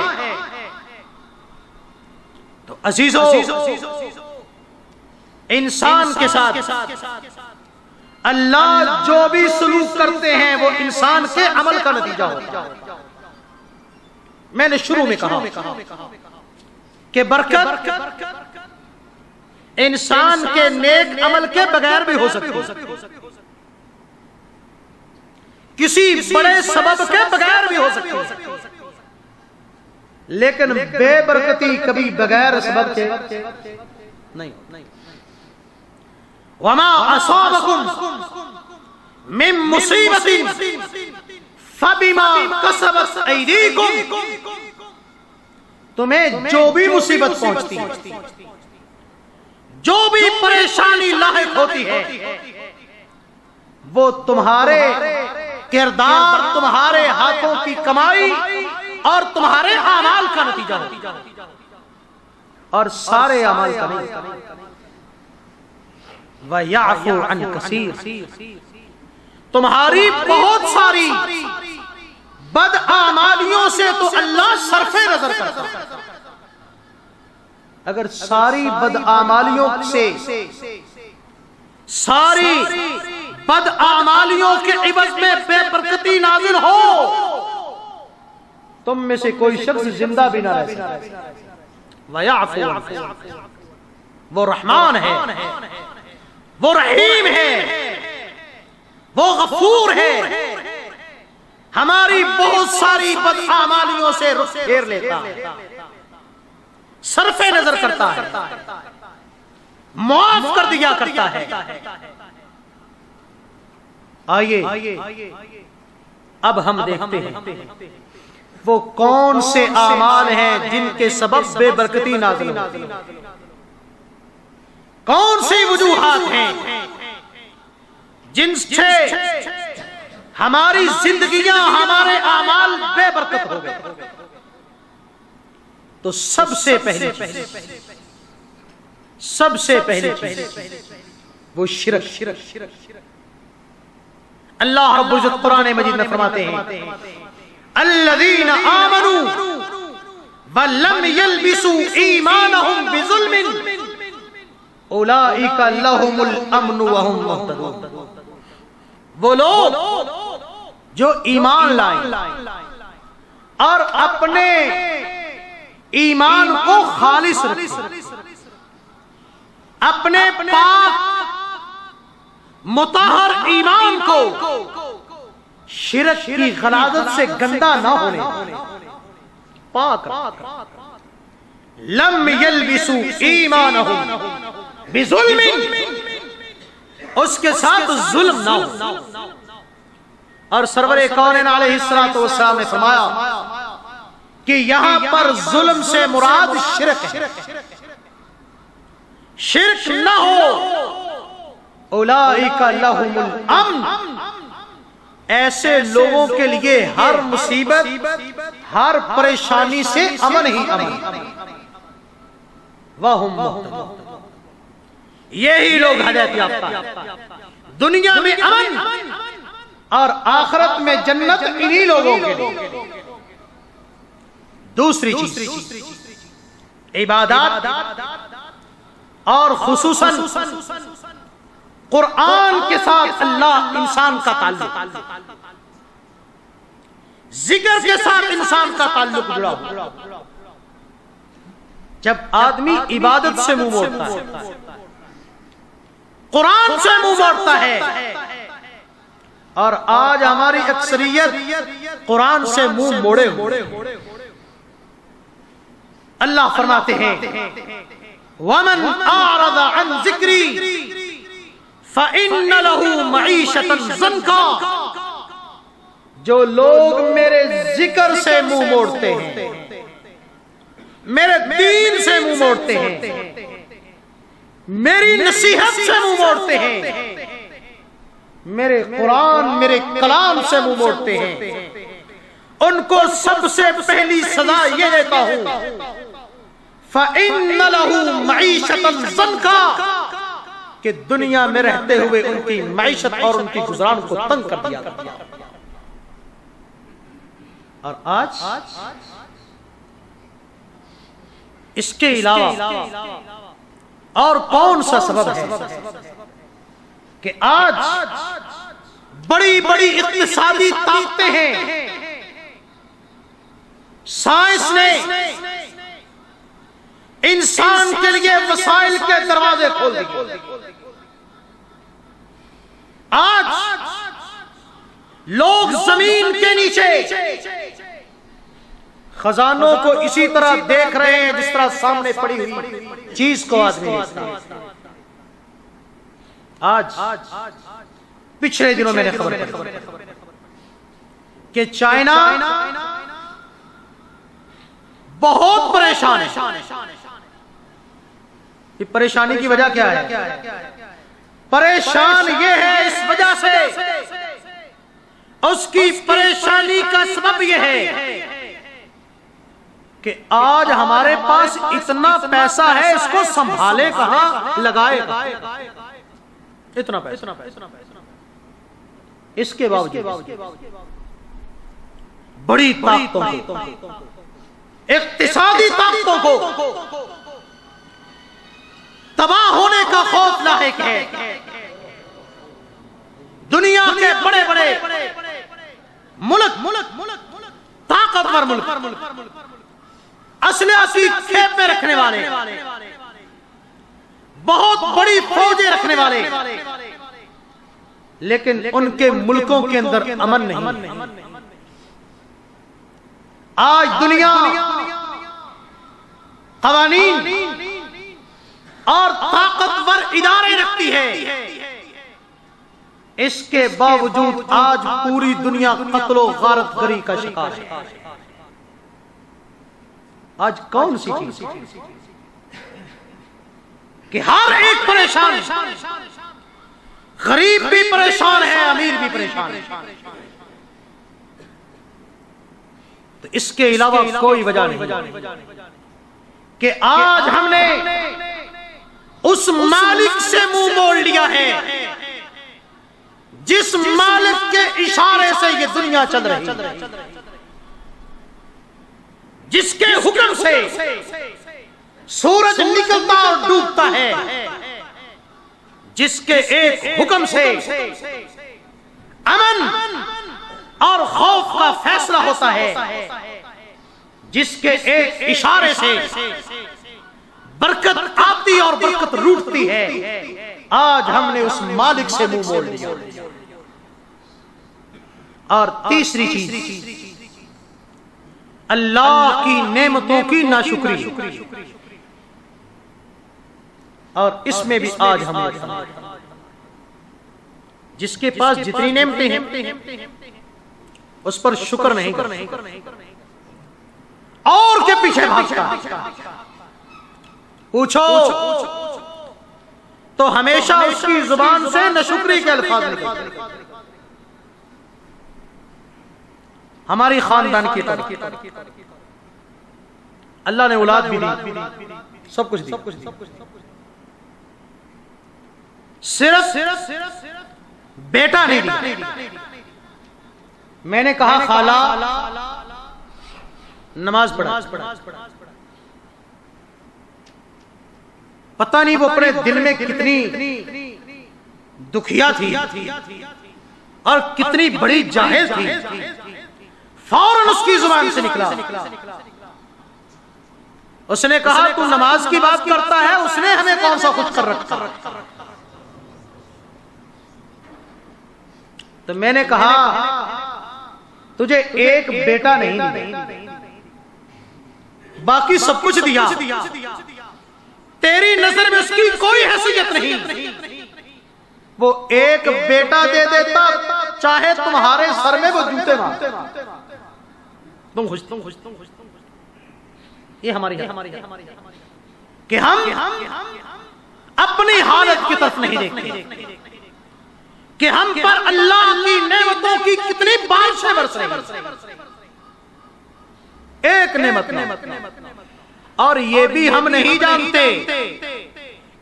تو عزیزو، انسان کے ساتھ اللہ جو بھی سلوک کرتے ہیں وہ انسان کے عمل کا نتیجہ ہوتا ہے۔ میں نے شروع میں کہا کہ برکت انسان کے نیک عمل کے بغیر بھی ہو سکتی ہے، کسی بڑے سبب کے بغیر بھی ہو سکتی ہے، لیکن بے برکتی کبھی بغیر سبب کے نہیں۔ وما اصابکم من مصیبت فبما کسبت ایدیکم، تمہیں جو بھی مصیبت پہنچتی ہے، جو بھی پریشانی لاحق ہوتی ہے، وہ تمہارے کردار، تمہارے ہاتھوں کی کمائی اور تمہارے اعمال کا نتیجہ ہوتی ہے، اور سارے اعمال کا نہیں۔ وَيَعْفُو عَنْ كَثِيرٍ، تمہاری بہت ساری بد اعمالیوں سے تو اللہ صرف نظر کرتا ہے، اگر ساری بد اعمالیوں سے، ساری بد اعمالیوں کے عوض میں بے برکتی نازل ہو، تم میں سے کوئی شخص زندہ بھی نہ رہ سکے۔ وَيَعْفُو عَنْ، وہ رحمان ہے، وہ رحیم ہے، وہ غفور ہے، ہماری بہت ساری بد اعمالیوں سے رخ پھیر لیتا ہے، صرف نظر کرتا ہے، معاف کر دیا کرتا ہے۔ آئیے اب ہم دیکھتے ہیں وہ کون سے اعمال ہیں جن کے سبب بے برکتی نازل ہوتی ہے، کون سی وجوہات ہیں جن سے ہماری زندگیاں، ہمارے اعمال بے برکت ہو گئے۔ تو سب سے پہلی چیز وہ شرک۔ اللہ رب العزت قرآن مجید میں فرماتے ہیں الذین آمنوا ولم یلبسوا ایمانہم بظلم اولئک لہم الامن وہم مہتدون، وہ لوگ جو ایمان لائیں اور اپنے ایمان کو خالص رکھیں، اپنے پاک مطہر ایمان کو شرک کی غلاظت سے گندا نہ ہونے پاک، لم یلبسوا ایمانہم بظلم، اس کے ساتھ ظلم نہ ہو۔ اور سرور کونین علیہ السلام نے فرمایا کہ یہاں پر ظلم سے مراد شرک ہے، شرک نہ ہو۔ اولئک لہم الامن، ایسے لوگوں کے لیے ہر مصیبت، ہر پریشانی سے امن ہی امن، وہم مہتدون، یہی لوگ ہدایت یافتہ، دنیا میں امن اور آخرت میں جنت انہی لوگوں کے لیے۔ دوسری چیز عبادات اور خصوصاً قرآن کے ساتھ اللہ انسان کا تعلق، ذکر کے ساتھ انسان کا تعلق جڑا ہوا۔ جب آدمی عبادت سے منہ موڑتا ہے، قرآن سے منہ موڑتا ہے، اور آج ہماری اکثریت قرآن سے منہ موڑے ہوئے، اللہ فرماتے ہیں وَمَنْ أَعْرَضَ عَنْ ذِكْرِي فَإِنَّ لَهُ مَعِيشَةً ضَنْكًا، جو لوگ میرے ذکر سے منہ موڑتے ہیں، میرے دین سے منہ موڑتے ہیں، میری نصیحت سے منہ موڑتے ہیں، میرے قرآن، میرے کلام سے منہ موڑتے ہیں، ان کو سب سے پہلی سزا یہ دیتا ہوں فَإِنَّ لَهُ مَعِيشَةً ضَنْكًا، کہ دنیا میں رہتے ہوئے ان کی معیشت اور ان کی گزران کو تنگ کر دیا۔ اور آج اس کے علاوہ اور کون سا سبب ہے کہ آج بڑی بڑی اقتصادی طاقتیں ہیں، سائنس نے انسان کے لیے وسائل کے دروازے کھول دیے. آج لوگ زمین کے نیچے خزانوں کو اسی طرح دیکھ رہے ہیں جس طرح سامنے پڑی ہوئی چیز کو آدمی دیکھتا ہے. آج پچھلے دنوں میں نے خبر پڑھی کہ چائنا بہت پریشان ہے. یہ پریشانی کی وجہ کیا ہے؟ پریشان یہ ہے اس وجہ سے، اس کی پریشانی کا سبب یہ ہے کہ آج ہمارے پاس اتنا پیسہ ہے، اس کو سنبھالے کہاں، لگائے کہاں. اتنا پیسہ. اس کے باوجود بڑی طاقتوں کو، اقتصادی طاقتوں کو تباہ ہونے کا خوف لاحق ہے. دنیا کے بڑے بڑے ملک، طاقتور ملک، اسلحہ کی کھیپیں رکھنے والے، بہت بڑی فوجیں رکھنے والے، لیکن ان کے ملکوں کے اندر امن نہیں. آج دنیا قوانین اور طاقتور ادارے رکھتی ہے، اس کے باوجود آج پوری دنیا قتل و غارت گری کا شکار ہے. آج کون سی چیز کہ ہر ایک پریشان، غریب بھی پریشان ہے، امیر بھی پریشان ہے. تو اس کے علاوہ کوئی وجہ نہیں کہ آج ہم نے اس مالک سے منہ موڑ لیا ہے جس مالک کے اشارے سے یہ دنیا چل رہی ہے، جس کے حکم سے سورج نکلتا اور ڈوبتا ہے، جس کے ایک حکم سے امن اور خوف کا فیصلہ ہوتا ہے، جس کے ایک اشارے سے برکت آتی اور برکت روٹتی ہے. آج ہم نے اس مالک سے منہ موڑ لیا. اور تیسری چیز، اللہ کی نعمتوں کی ناشکری. اور اس میں بھی آج ہم جس کے پاس جتنی نعمتیں ہیں اس پر شکر نہیں کرتے اور کے پیچھے بھاگتا. پوچھو تو ہمیشہ اس کی زبان سے ناشکری کے الفاظ نکلتے. ہماری خاندان کی طرح اللہ نے اولاد بھی دی، سب کچھ دی، صرف بیٹا نہیں دی. میں نے کہا خالہ نماز پڑھا، پتہ نہیں وہ اپنے دل میں کتنی دکھیا تھی اور کتنی بڑی جاہل تھی. فوراً اس کی زبان سے نکلا، اس نے کہا تو نماز کی بات کرتا ہے، اس نے ہمیں کون سا کچھ کر رکھا. تو میں نے کہا تجھے ایک بیٹا نہیں دیا، باقی سب کچھ دیا، تیری نظر میں اس کی کوئی حیثیت نہیں. وہ ایک بیٹا دے دیتا چاہے تمہارے سر میں وہ جوتے مارتے. تم خوش. یہ ہماری کہ ہم اپنی حالت کی طرف نہیں دیکھتے کہ ہم پر اللہ کی نعمتوں کی کتنی بارشیں برس رہی ہیں. ایک نعمت اور یہ بھی ہم نہیں جانتے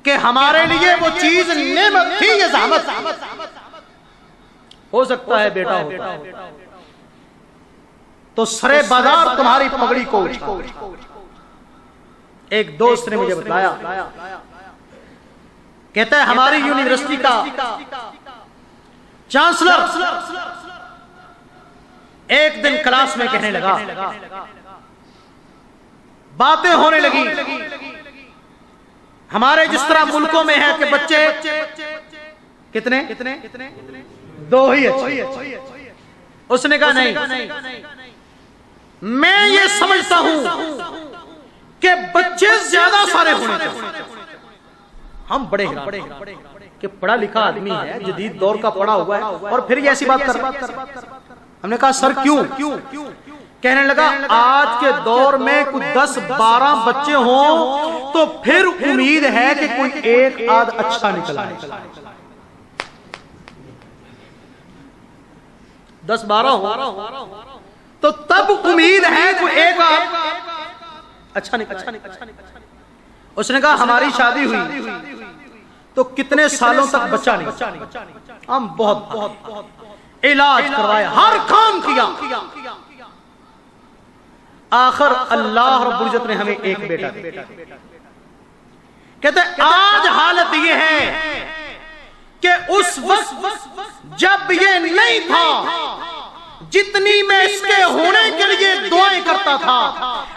کہ ہمارے لیے وہ چیز نعمت تھی یا زحمت. ہو سکتا ہے بیٹا ہوتا تو سرے بازار تمہاری پگڑی کو اچھا. ایک دوست نے مجھے بتایا، کہتا ہے ہماری یونیورسٹی کا چانسلر ایک دن کلاس میں کہنے لگا، باتیں ہونے لگی ہمارے جس طرح ملکوں میں ہے کہ بچے کتنے دو ہی اچھے، اس نے کہا نہیں، میں یہ سمجھتا ہوں کہ بچے زیادہ سارے ہونے چاہیے۔ ہم بڑے کہ پڑھا لکھا آدمی ہے، جدید دور کا پڑھا ہوا ہے، اور پھر یہ ایسی بات کر رہا ہے۔ ہم نے کہا سر کیوں؟ کہنے لگا آج کے دور میں کچھ 10-12 بچے ہوں تو پھر امید ہے کہ کوئی ایک آدھ اچھا نکل آئے۔ 10-12 ہو تو تب امید ہے کوئی ایک آدھ اچھا نکل۔ اس نے کہا ہماری شادی ہوئی تو کتنے سالوں تک بچہ نہیں، ہم بہت علاج کروائے، ہر کام کیا، آخر اللہ رب العزت نے ہمیں ایک بیٹا دیا۔ کہتے آج حالت یہ ہے کہ اس وقت جب یہ نہیں تھا جتنی میں اس کے ہونے کے لیے دعائیں کرتا تھا،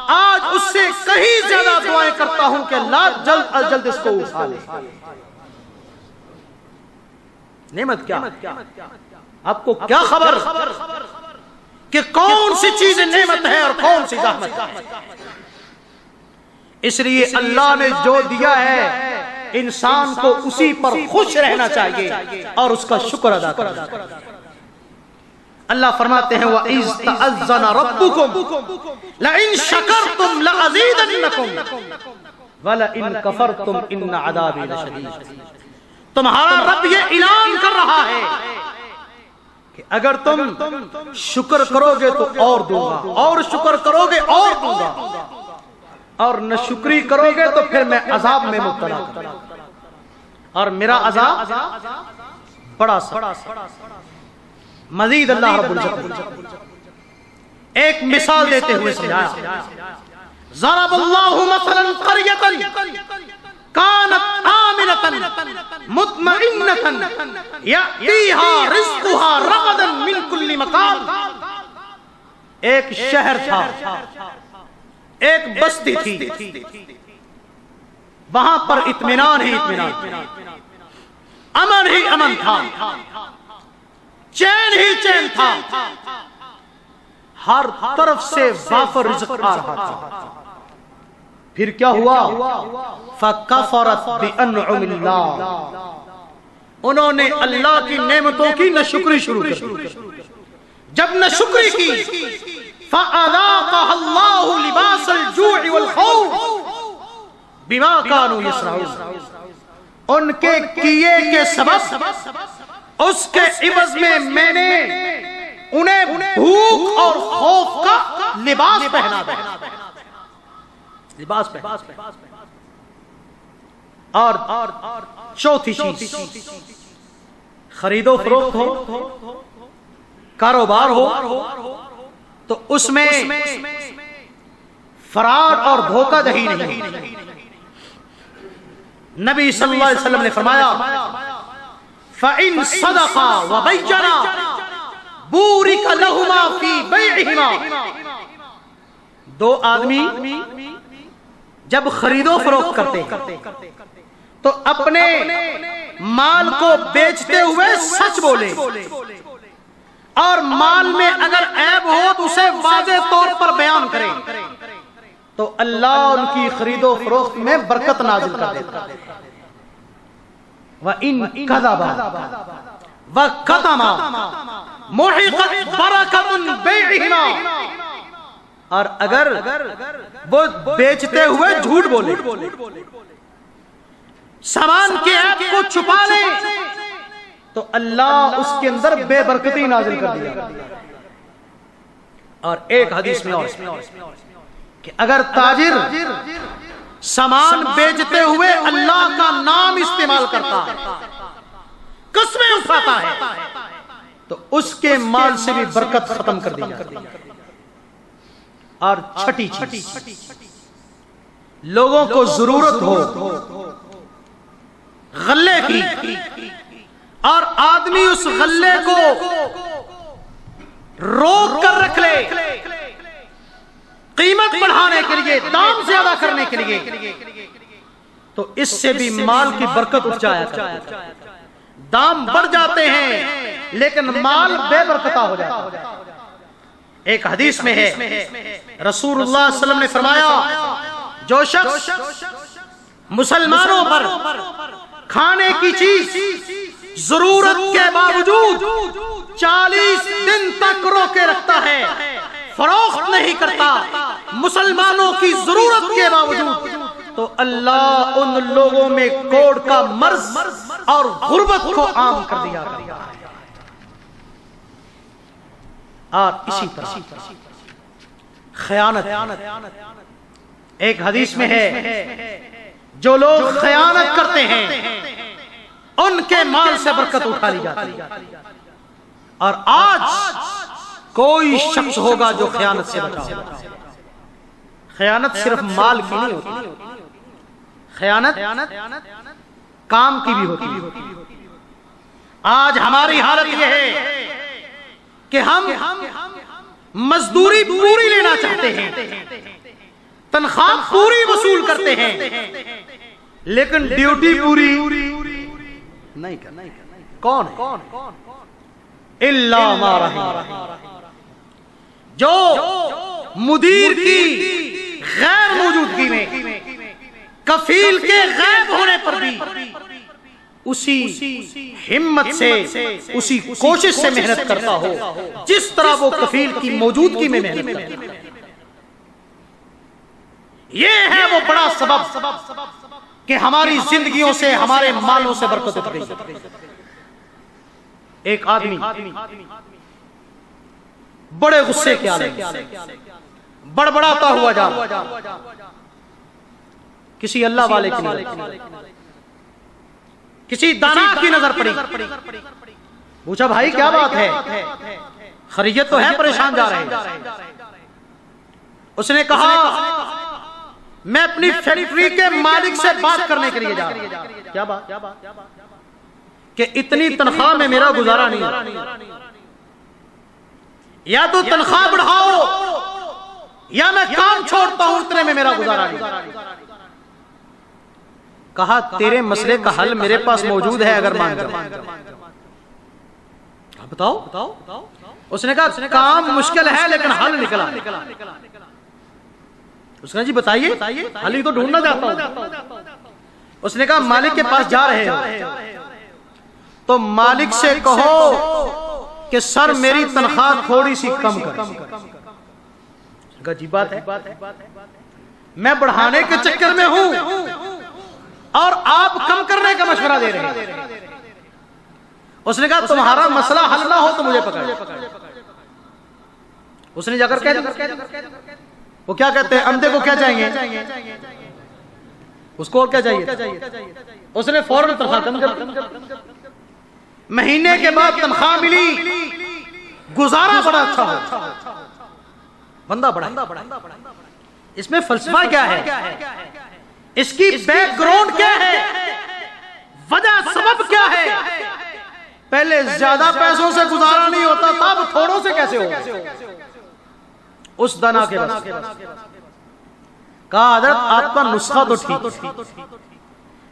آج اس سے کہیں زیادہ دعائیں کرتا ہوں کہ اللہ جلد از جلد اس کو اٹھا لے۔ نعمت کیا؟ آپ کو کیا خبر کہ کون سی چیز نعمت ہے اور کون سی زحمت ہے؟ اس لیے اللہ نے جو دیا ہے انسان کو اسی پر خوش رہنا چاہیے اور اس کا شکر ادا کرنا چاہیے۔ اللہ فرماتے ہیں وَإِذْ تَأَذَّنَ رَبُّكُمْ لَئِن شَكَرْتُمْ لَأَزِيدَنَّكُمْ وَلَئِن كَفَرْتُمْ إِنَّ عَذَابِي لَشَدِيدٌ۔ تمہارا رب یہ اعلان کر رہا ہے کہ اگر تم شکر کرو گے تو اور دوں گا، اور شکر کرو گے اور دوں گا، اور نہ شکری کرو گے تو پھر میں عذاب میں مبتلا کروں گا، اور میرا عذاب بڑا سخت۔ مزید اللہ رب العزت ایک مثال دیتے ہوئے سمجھایا، ضرب اللہ مثلا قریۃ كانت آمنة مطمئنة يأتيها رزقها رغدا من كل مكان۔ ایک شہر تھا، ایک بستی تھی، وہاں پر اطمینان ہی اطمینان، امن ہی امن تھا، چین ہی چین تھا، ہر طرف سے وافر رزق آ رہا تھا۔ پھر کیا ہوا؟ فَكَفَرَتْ بِأَنْعُمِ اللَّهِ، انہوں نے اللہ کی نعمتوں کی ناشکری شروع کر دی۔ جب ناشکری کی فَأَذَاقَهَا اللَّهُ لِبَاسَ الْجُوعِ وَالْخَوْفِ بِمَا كَانُوا يَصْنَعُونَ، ان کے کیے کے سبب اس کے عوض میں نے انہیں بھوک اور خوف کا لباس پہنا دیا، لباس پہنا۔ اور چوتھی چیز، خرید و فروخت ہو، کاروبار ہو تو اس میں فراڈ اور دھوکہ دہی نہیں۔ نبی صلی اللہ علیہ وسلم نے فرمایا فَإِن صَدَقَا وَبَيَّنَا بُورِكَ لَهُمَا فِي بَيْعِهِمَا۔ دو آدمی جب خرید و فروخت کرتے ہیں تو اپنے مال کو بیچتے ہوئے سچ بولے، اور مال میں اگر عیب ہو تو اسے واضح طور پر بیان کرے، تو اللہ ان کی خرید و فروخت میں برکت نازل کر دیتا ہے۔ وَإِن كَذَبَا وَكَتَمَا مُحِقَتْ بَرَكَةُ بَيْعِهِمَا، اور اگر وہ بیچتے ہوئے جھوٹ بولے، سامان کے عیب کو چھپا لے، تو اللہ اس کے اندر بے برکتی نازل کر دیا۔ اور ایک حدیث میں اور کہ اگر تاجر سامان بیچتے ہوئے اللہ کا نام استعمال کرتا ہے، قسمیں اٹھاتا ہے، تو اس کے مال سے بھی برکت ختم کر دی جاتی ہے۔ اور چھٹی چیز، لوگوں کو ضرورت ہو غلے کی، اور آدمی اس غلے کو روک کر رکھ لے قیمت بڑھانے کے لیے، دام زیادہ کرنے کے لیے، تو اس سے بھی مال کی برکت اٹھ جایا کرتی ہے۔ دام بڑھ جاتے ہیں لیکن مال بے برکتہ ہو جاتا ہے۔ ایک حدیث میں ہے رسول اللہ صلی اللہ علیہ وسلم نے فرمایا جو شخص مسلمانوں پر کھانے کی چیز ضرورت کے باوجود 40 دن تک روکے رکھتا ہے، فروخت نہیں کرتا مسلمانوں کی ضرورت کے باوجود، تو اللہ ان لوگوں میں کوڑ کا مرض اور غربت کو عام کر دیا کرتا ہے۔ اور اسی طرح خیانت، ایک حدیث میں ہے جو لوگ خیانت کرتے ہیں ان کے مال سے برکت اٹھا لی جاتی ہے۔ اور آج کوئی شخص ہوگا جو خیانت سے بچا ہوگا۔ خیانت صرف مال کی نہیں ہوتی، خیانت کام کی بھی ہوتی ہے۔ آج ہماری حالت یہ ہے کہ ہم مزدوری پوری لینا چاہتے ہیں، تنخواہ پوری وصول کرتے ہیں، لیکن ڈیوٹی پوری نہیں کرتے۔ کون الا ما رحم، جو مدیر کی غیر موجودگی میں، کفیل کے غائب ہونے پر بھی اسی ہمت سے، اسی کوشش سے محنت کرتا ہو جس طرح وہ کفیل کی موجودگی میں محنت کرتا ہے۔ یہ ہے وہ بڑا سبب کہ ہماری زندگیوں سے، ہمارے مالوں سے برکت اٹھ گئی۔ ایک آدمی بڑے غصے کے عالم بڑبڑاتا ہوا جا رہا، کسی اللہ والے کی نظر، کسی دانا کی نظر پڑی، پوچھا بھائی کیا بات ہے، خیریت تو ہے، پریشان جا رہے ہیں؟ اس نے کہا میں اپنی فیکٹری کے مالک سے بات کرنے کے لیے جا رہا ہوں۔ کیا بات؟ کہ اتنی تنخواہ میں میرا گزارا نہیں ہے، یا تو تنخواہ بڑھاؤ یا میں کام چھوڑتا ہوں، اتنے میں میرا گزارا نہیں۔ کہا تیرے مسئلے کا حل میرے پاس موجود ہے، اگر مان جاؤ۔ بتاؤ۔ اس نے کہا کام مشکل ہے لیکن حل نکلا۔ اس نے جی بتائیے، حل ہی تو ڈھونڈنا چاہتا ہوں۔ اس نے کہا مالک کے پاس جا رہے ہو تو مالک سے کہو کہ سر میری تنخواہ تھوڑی سی کم کر۔ عجیب بات ہے، میں بڑھانے کے چکر میں ہوں اور آپ کم کرنے کا مشورہ دے رہے ہیں۔ اس نے کہا تمہارا مسئلہ حل نہ ہو تو مجھے پکڑ۔ اس نے جا کر کہہ دیا، وہ کیا کہتے ہیں اندھے کو کیا چاہیے، اس کو اور کیا چاہیے۔ اس نے فوراً تنخواہ کم کر دی۔ مہینے کے بعد تنخواہ ملی، گزارا بڑا اچھا ہو، بندہ بڑا۔ اس میں فلسفہ کیا ہے، اس کی بیک گراؤنڈ کیا ہے، وجہ سبب کیا ہے؟ پہلے زیادہ پیسوں سے گزارا نہیں ہوتا تھا، اب تھوڑوں سے کیسے ہوگا؟ اس دانا کے بس کہا حضرت آپ کا نسخہ تو ٹھیک،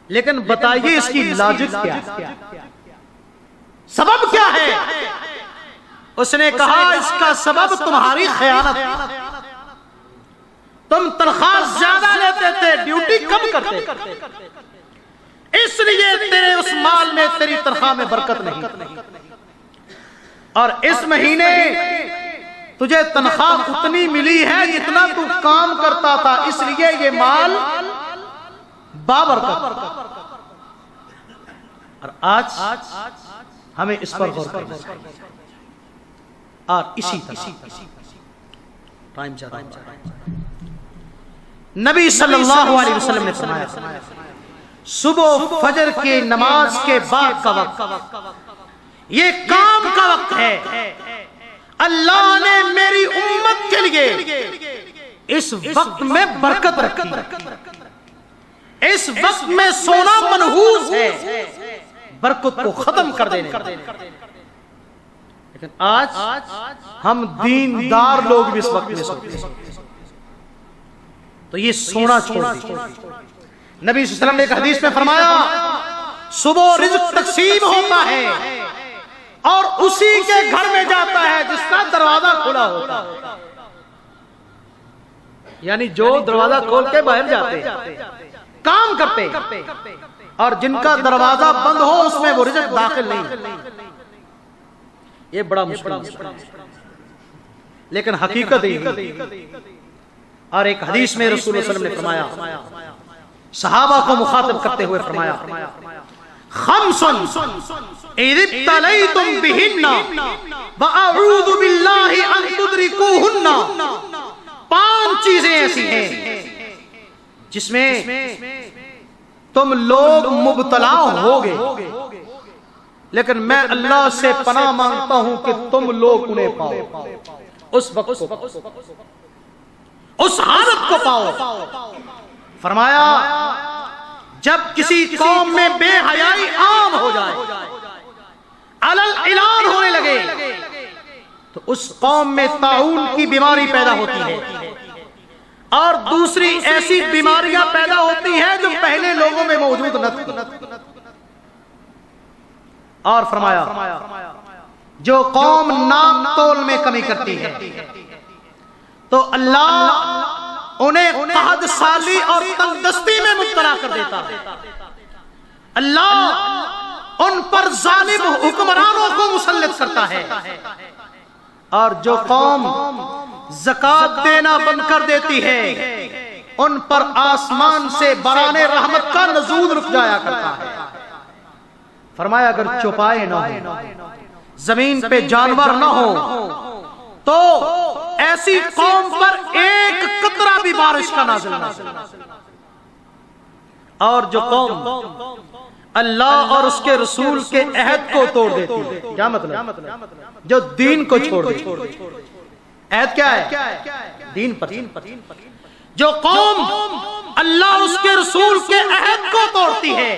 لیکن بتائیے اس کی لاجک کیا ہے، سبب کیا ہے؟ اس نے کہا اس کا سبب تمہاری خیانت، تم تنخواہ زیادہ لیتے تھے، ڈیوٹی کم کرتے، اس لیے تیرے اس مال میں، تیری تنخواہ میں برکت نہیں، اور اس مہینے تجھے تنخواہ اتنی ملی ہے جتنا تو کام کرتا تھا، اس لیے یہ مال بابرکت۔ اور آج ہمیں اس پر غور کرنا چاہیے۔ اور اسی طرح ٹائم چل رہا ہے، نبی صلی اللہ علیہ وسلم نے فرمایا صبح فجر کی نماز کے بعد کا وقت یہ کام کا وقت ہے، اللہ نے میری امت کے لیے اس وقت میں برکت رکھی، اس وقت میں سونا منحوس ہے برکت کو ختم کر دینے۔ لیکن آج ہم دیندار لوگ بھی اس وقت میں سوتے ہیں، تو یہ سونا چھوڑ دیجیے، نبی صلی اللہ علیہ وسلم نے ایک حدیث میں فرمایا صبح رزق تقسیم ہوتا ہے اور اسی کے گھر میں جاتا ہے جس کا دروازہ کھلا ہوتا ہے، یعنی جو دروازہ کھول کے باہر جاتے کام کرتے، اور جن کا دروازہ بند ہو اس میں وہ رزق داخل نہیں۔ یہ بڑا مشکل ہے، لیکن حقیقت یہی۔ اور ایک حدیث میں رسول اللہ صلی اللہ علیہ وسلم نے فرمایا، صحابہ کو مخاطب کرتے ہوئے فرمایا خمس اذ ابتلیتم بہن واعوذ باللہ ان تدرکوہن، 5 چیزیں ایسی ہیں جس میں تم لوگ مبتلا ہوگے، لیکن میں اللہ سے پناہ مانگتا ہوں کہ تم لوگ انہیں پاؤ، اس وقت کو، اس حالت کو پاؤ۔ فرمایا جب کسی قوم میں بے حیائی عام ہو جائے، علل اعلان ہونے لگے، تو اس قوم میں طاعون کی بیماری پیدا ہوتی ہے، اور دوسری ایسی بیماریاں پیدا ہوتی ہیں جو پہلے لوگوں میں موجود نہ تھی۔ اور فرمایا جو قوم ناپ تول میں کمی کرتی ہے تو اللہ انہیں قحط سالی اور تنگدستی میں مبتلا کر دیتا ہے، اللہ ان پر ظالم حکمرانوں کو مسلط کرتا ہے، اور جو قوم زکات دینا بند کر دیتی ہے ان پر آسمان سے باران رحمت کا نزول رک جایا کرتا ہے۔ فرمایا اگر چوپائے نہ ہو، زمین پہ جانور نہ ہو، تو ایسی قوم پر ایک قطرہ بھی بارش کا نازل نہ ہو۔ اور جو قوم اللہ اور اس کے رسول کے عہد کو توڑ دیتی ہے، کیا مطلب؟ جو دین کو چھوڑ دیتی ہے۔ عہد کیا ہے؟ دین پر۔ جو قوم اللہ اس کے رسول کے عہد کو توڑتی ہے،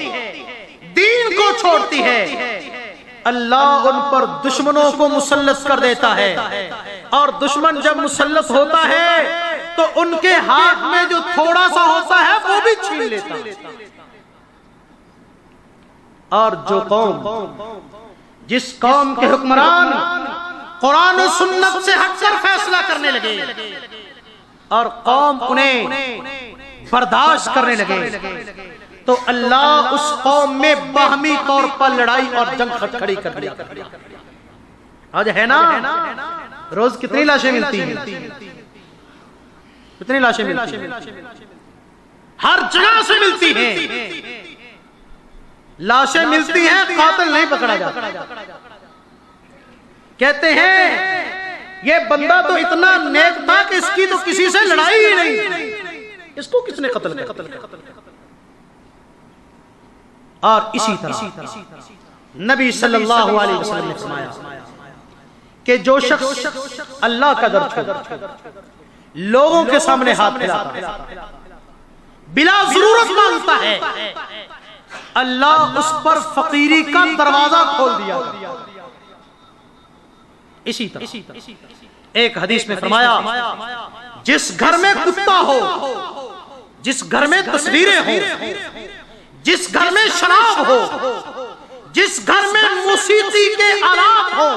دین کو چھوڑتی ہے، اللہ ان پر دشمنوں کو مسلط کر دیتا ہے، اور دشمن جب مسلط ہوتا ہے تو ان کے ہاتھ میں جو تھوڑا سا ہوتا ہے وہ بھی چھین لیتا ہے۔ اور جو قوم، جس قوم کے حکمران قرآن و سنت سے ہٹ کر فیصلہ کرنے لگے اور قوم انہیں برداشت کرنے لگے، تو اللہ اس قوم میں باہمی طور پر لڑائی اور جنگ کھڑی کر دیا۔ آج ہے نا روز کتنی لاشیں ملتی ہیں، کتنی لاشیں ملتی ہیں، ہر جگہ سے ملتی ہیں، لاشیں ملتی ہیں، قاتل نہیں پکڑا جاتا۔ کہتے ہیں یہ بندہ تو اتنا نیک تھا کہ اس کی تو کسی سے لڑائی ہی نہیں، اس کو کس نے قتل کیا؟ اور اسی طرح نبی صلی اللہ علیہ وسلم نے فرمایا کہ جو شخص اللہ کا در چھوڑ لوگوں کے سامنے ہاتھ پھیلاتا ہے، بلا ضرورت مانگتا ہے، اللہ اس پر فقیری کا دروازہ کھول دیا۔ اسی طرح ایک حدیث میں فرمایا جس گھر میں کتا ہو، جس گھر میں تصویریں ہوں، جس گھر میں شراب ہو، جس گھر میں موسیقی کے آلات ہوں،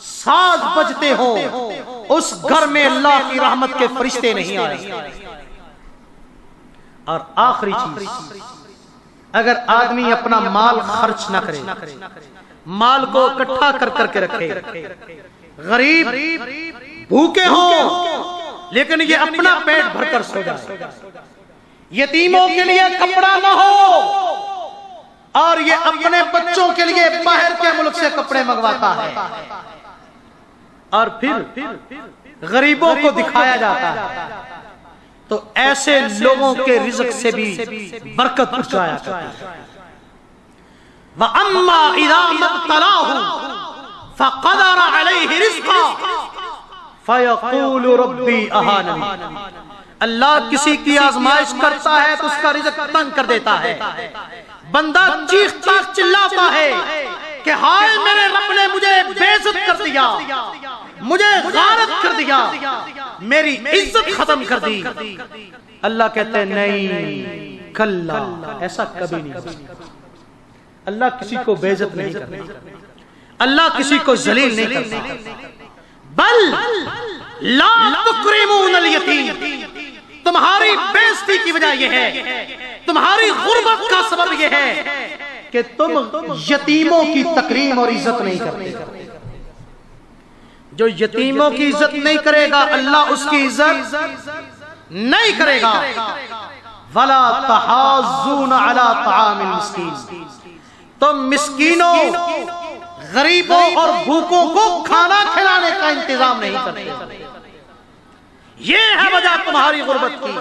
ساز بجتے ہوں، اس گھر میں اللہ کی رحمت کے فرشتے نہیں آئے۔ اور آخری چیز، اگر آدمی اپنا مال خرچ نہ کرے، مال کو اکٹھا کر کر کے رکھے، غریب بھوکے ہوں لیکن یہ اپنا پیٹ بھر کر سو جائے، یتیموں کے لیے کپڑا نہ ہو اور یہ اپنے بچوں کے لیے باہر کے ملک سے کپڑے منگواتا ہے، اور پھر غریبوں کو دکھایا جاتا ہے، تو ایسے لوگوں کے رزق سے بھی برکت پہنچایا جاتا ہے۔ وَأَمَّا إِذَا مَبْتَلَاهُ فَقَدَرَ عَلَيْهِ رِزْقَهُ فَيَقُولُ رَبِّي أَهَانَنِ۔ اللہ کسی کی آزمائش کرتا ہے تو اس کا رزق تنگ کر دیتا ہے، بندہ چیختا چلاتا ہے کہ ہائے میرے رب نے مجھے بے عزت کر دیا، مجھے غارت کر دیا، میری عزت ختم کر دی۔ اللہ کہتے ہیں نہیں، کلا، ایسا کبھی نہیں ہو سکتا۔ اللہ کسی کو بے عزت نہیں کرتا، اللہ کسی کو ذلیل نہیں کرتا۔ بل لا تکرمون الیتیم، تمہاری بے عزتی کی وجہ یہ ہے، تمہاری غربت کا سبب یہ ہے کہ تم یتیموں کی تکریم اور عزت نہیں کرتے۔ جو یتیموں کی عزت نہیں کرے گا اللہ اس کی عزت نہیں کرے گا۔ ولا تحاضون علی طعام المسکین، تم مسکینوں، غریبوں اور بھوکوں کو کھانا کھلانے کا انتظام نہیں کرتے۔ یہ ہے وجہ تمہاری غربت کی۔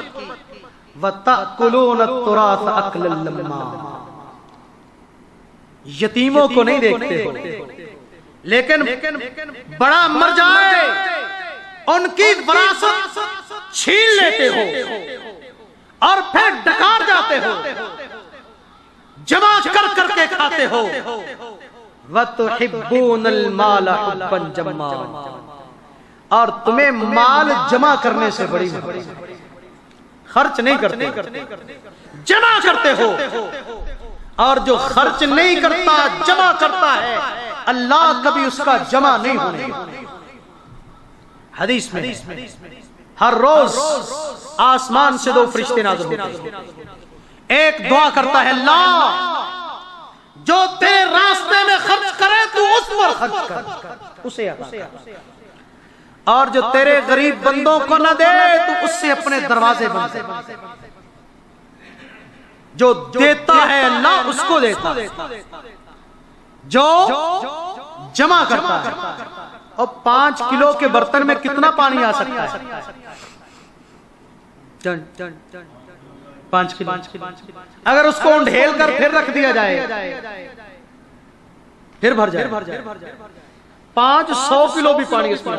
وَتَأْكُلُونَ التُّرَاثَ أَكْلًا لَمًّا، یتیموں کو نہیں دیکھتے ہو، لیکن بڑا مر جائے ان کی وراثت چھین لیتے ہو اور پھر ڈکار جاتے ہو، جمع کر کر کے کھاتے ہو۔ وَتُحِبُّونَ الْمَالَ حُبًّا جَمًّا، اور تمہیں مال جمع کرنے سے بڑی محبت، خرچ نہیں کرتے، جمع کرتے ہو۔ اور جو خرچ نہیں کرتا جمع کرتا ہے اللہ کبھی اس کا جمع نہیں ہونے۔ حدیث میں ہر روز آسمان سے 2 فرشتے نازل ہوتے ہیں، ایک دعا کرتا ہے اللہ جو تیرے راستے میں خرچ کرے تو اس پر خرچ کر، اسے عطا کر، اور جو تیرے غریب بندوں کو نہ دے تو اس سے اپنے دروازے بند کر۔ جو دیتا ہے اللہ اس کو دیتا ہے، جو جمع کرتا ہے۔ اور 5 کلو کے برتن میں کتنا پانی آ سکتا ہے؟ 5 کلو۔ اگر اس کو انڈھیل کر پھر رکھ دیا جائے پھر بھر جائے، 500 کلو بھی پانی اس میں۔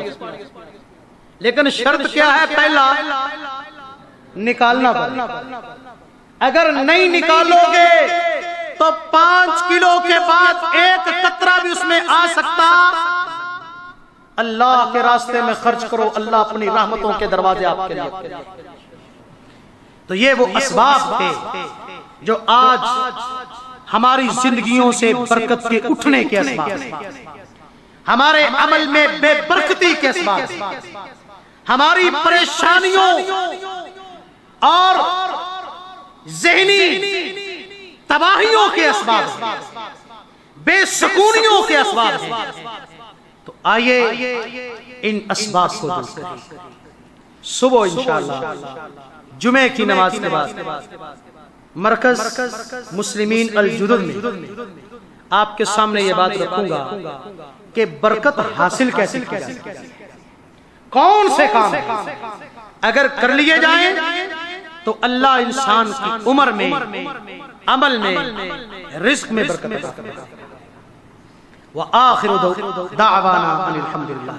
لیکن شرط کیا ہے؟ پہلا نکالنا پڑے، اگر نہیں نکالو گے تو 5 کلو کے بعد 1 قطرہ بھی اس میں آ سکتا۔ اللہ کے راستے میں خرچ کرو، اللہ اپنی رحمتوں کے دروازے آپ کے لیے۔ تو یہ وہ اسباب تھے جو آج ہماری زندگیوں سے برکت کے اٹھنے کے اسباب ہیں، ہمارے عمل میں بے برکتی کے اسباب ہیں، ہماری پریشانیوں اور ذہنی تباہیوں کے اسباب ہیں، بے سکونیوں کے اسباب ہیں۔ تو آئیے ان اسباب کو دور کریں۔ صبح انشاءاللہ جمعے کی نماز کے بعد مرکز مسلمین الجدد میں آپ کے سامنے یہ بات رکھوں گا کہ برکت حاصل کیسے کی جائے، کون سے کام اگر کر لیے جائیں تو اللہ انسان کی عمر میں، عمل میں، رزق میں برکت عطا کرے گا۔ وآخر دعوانا الحمدللہ۔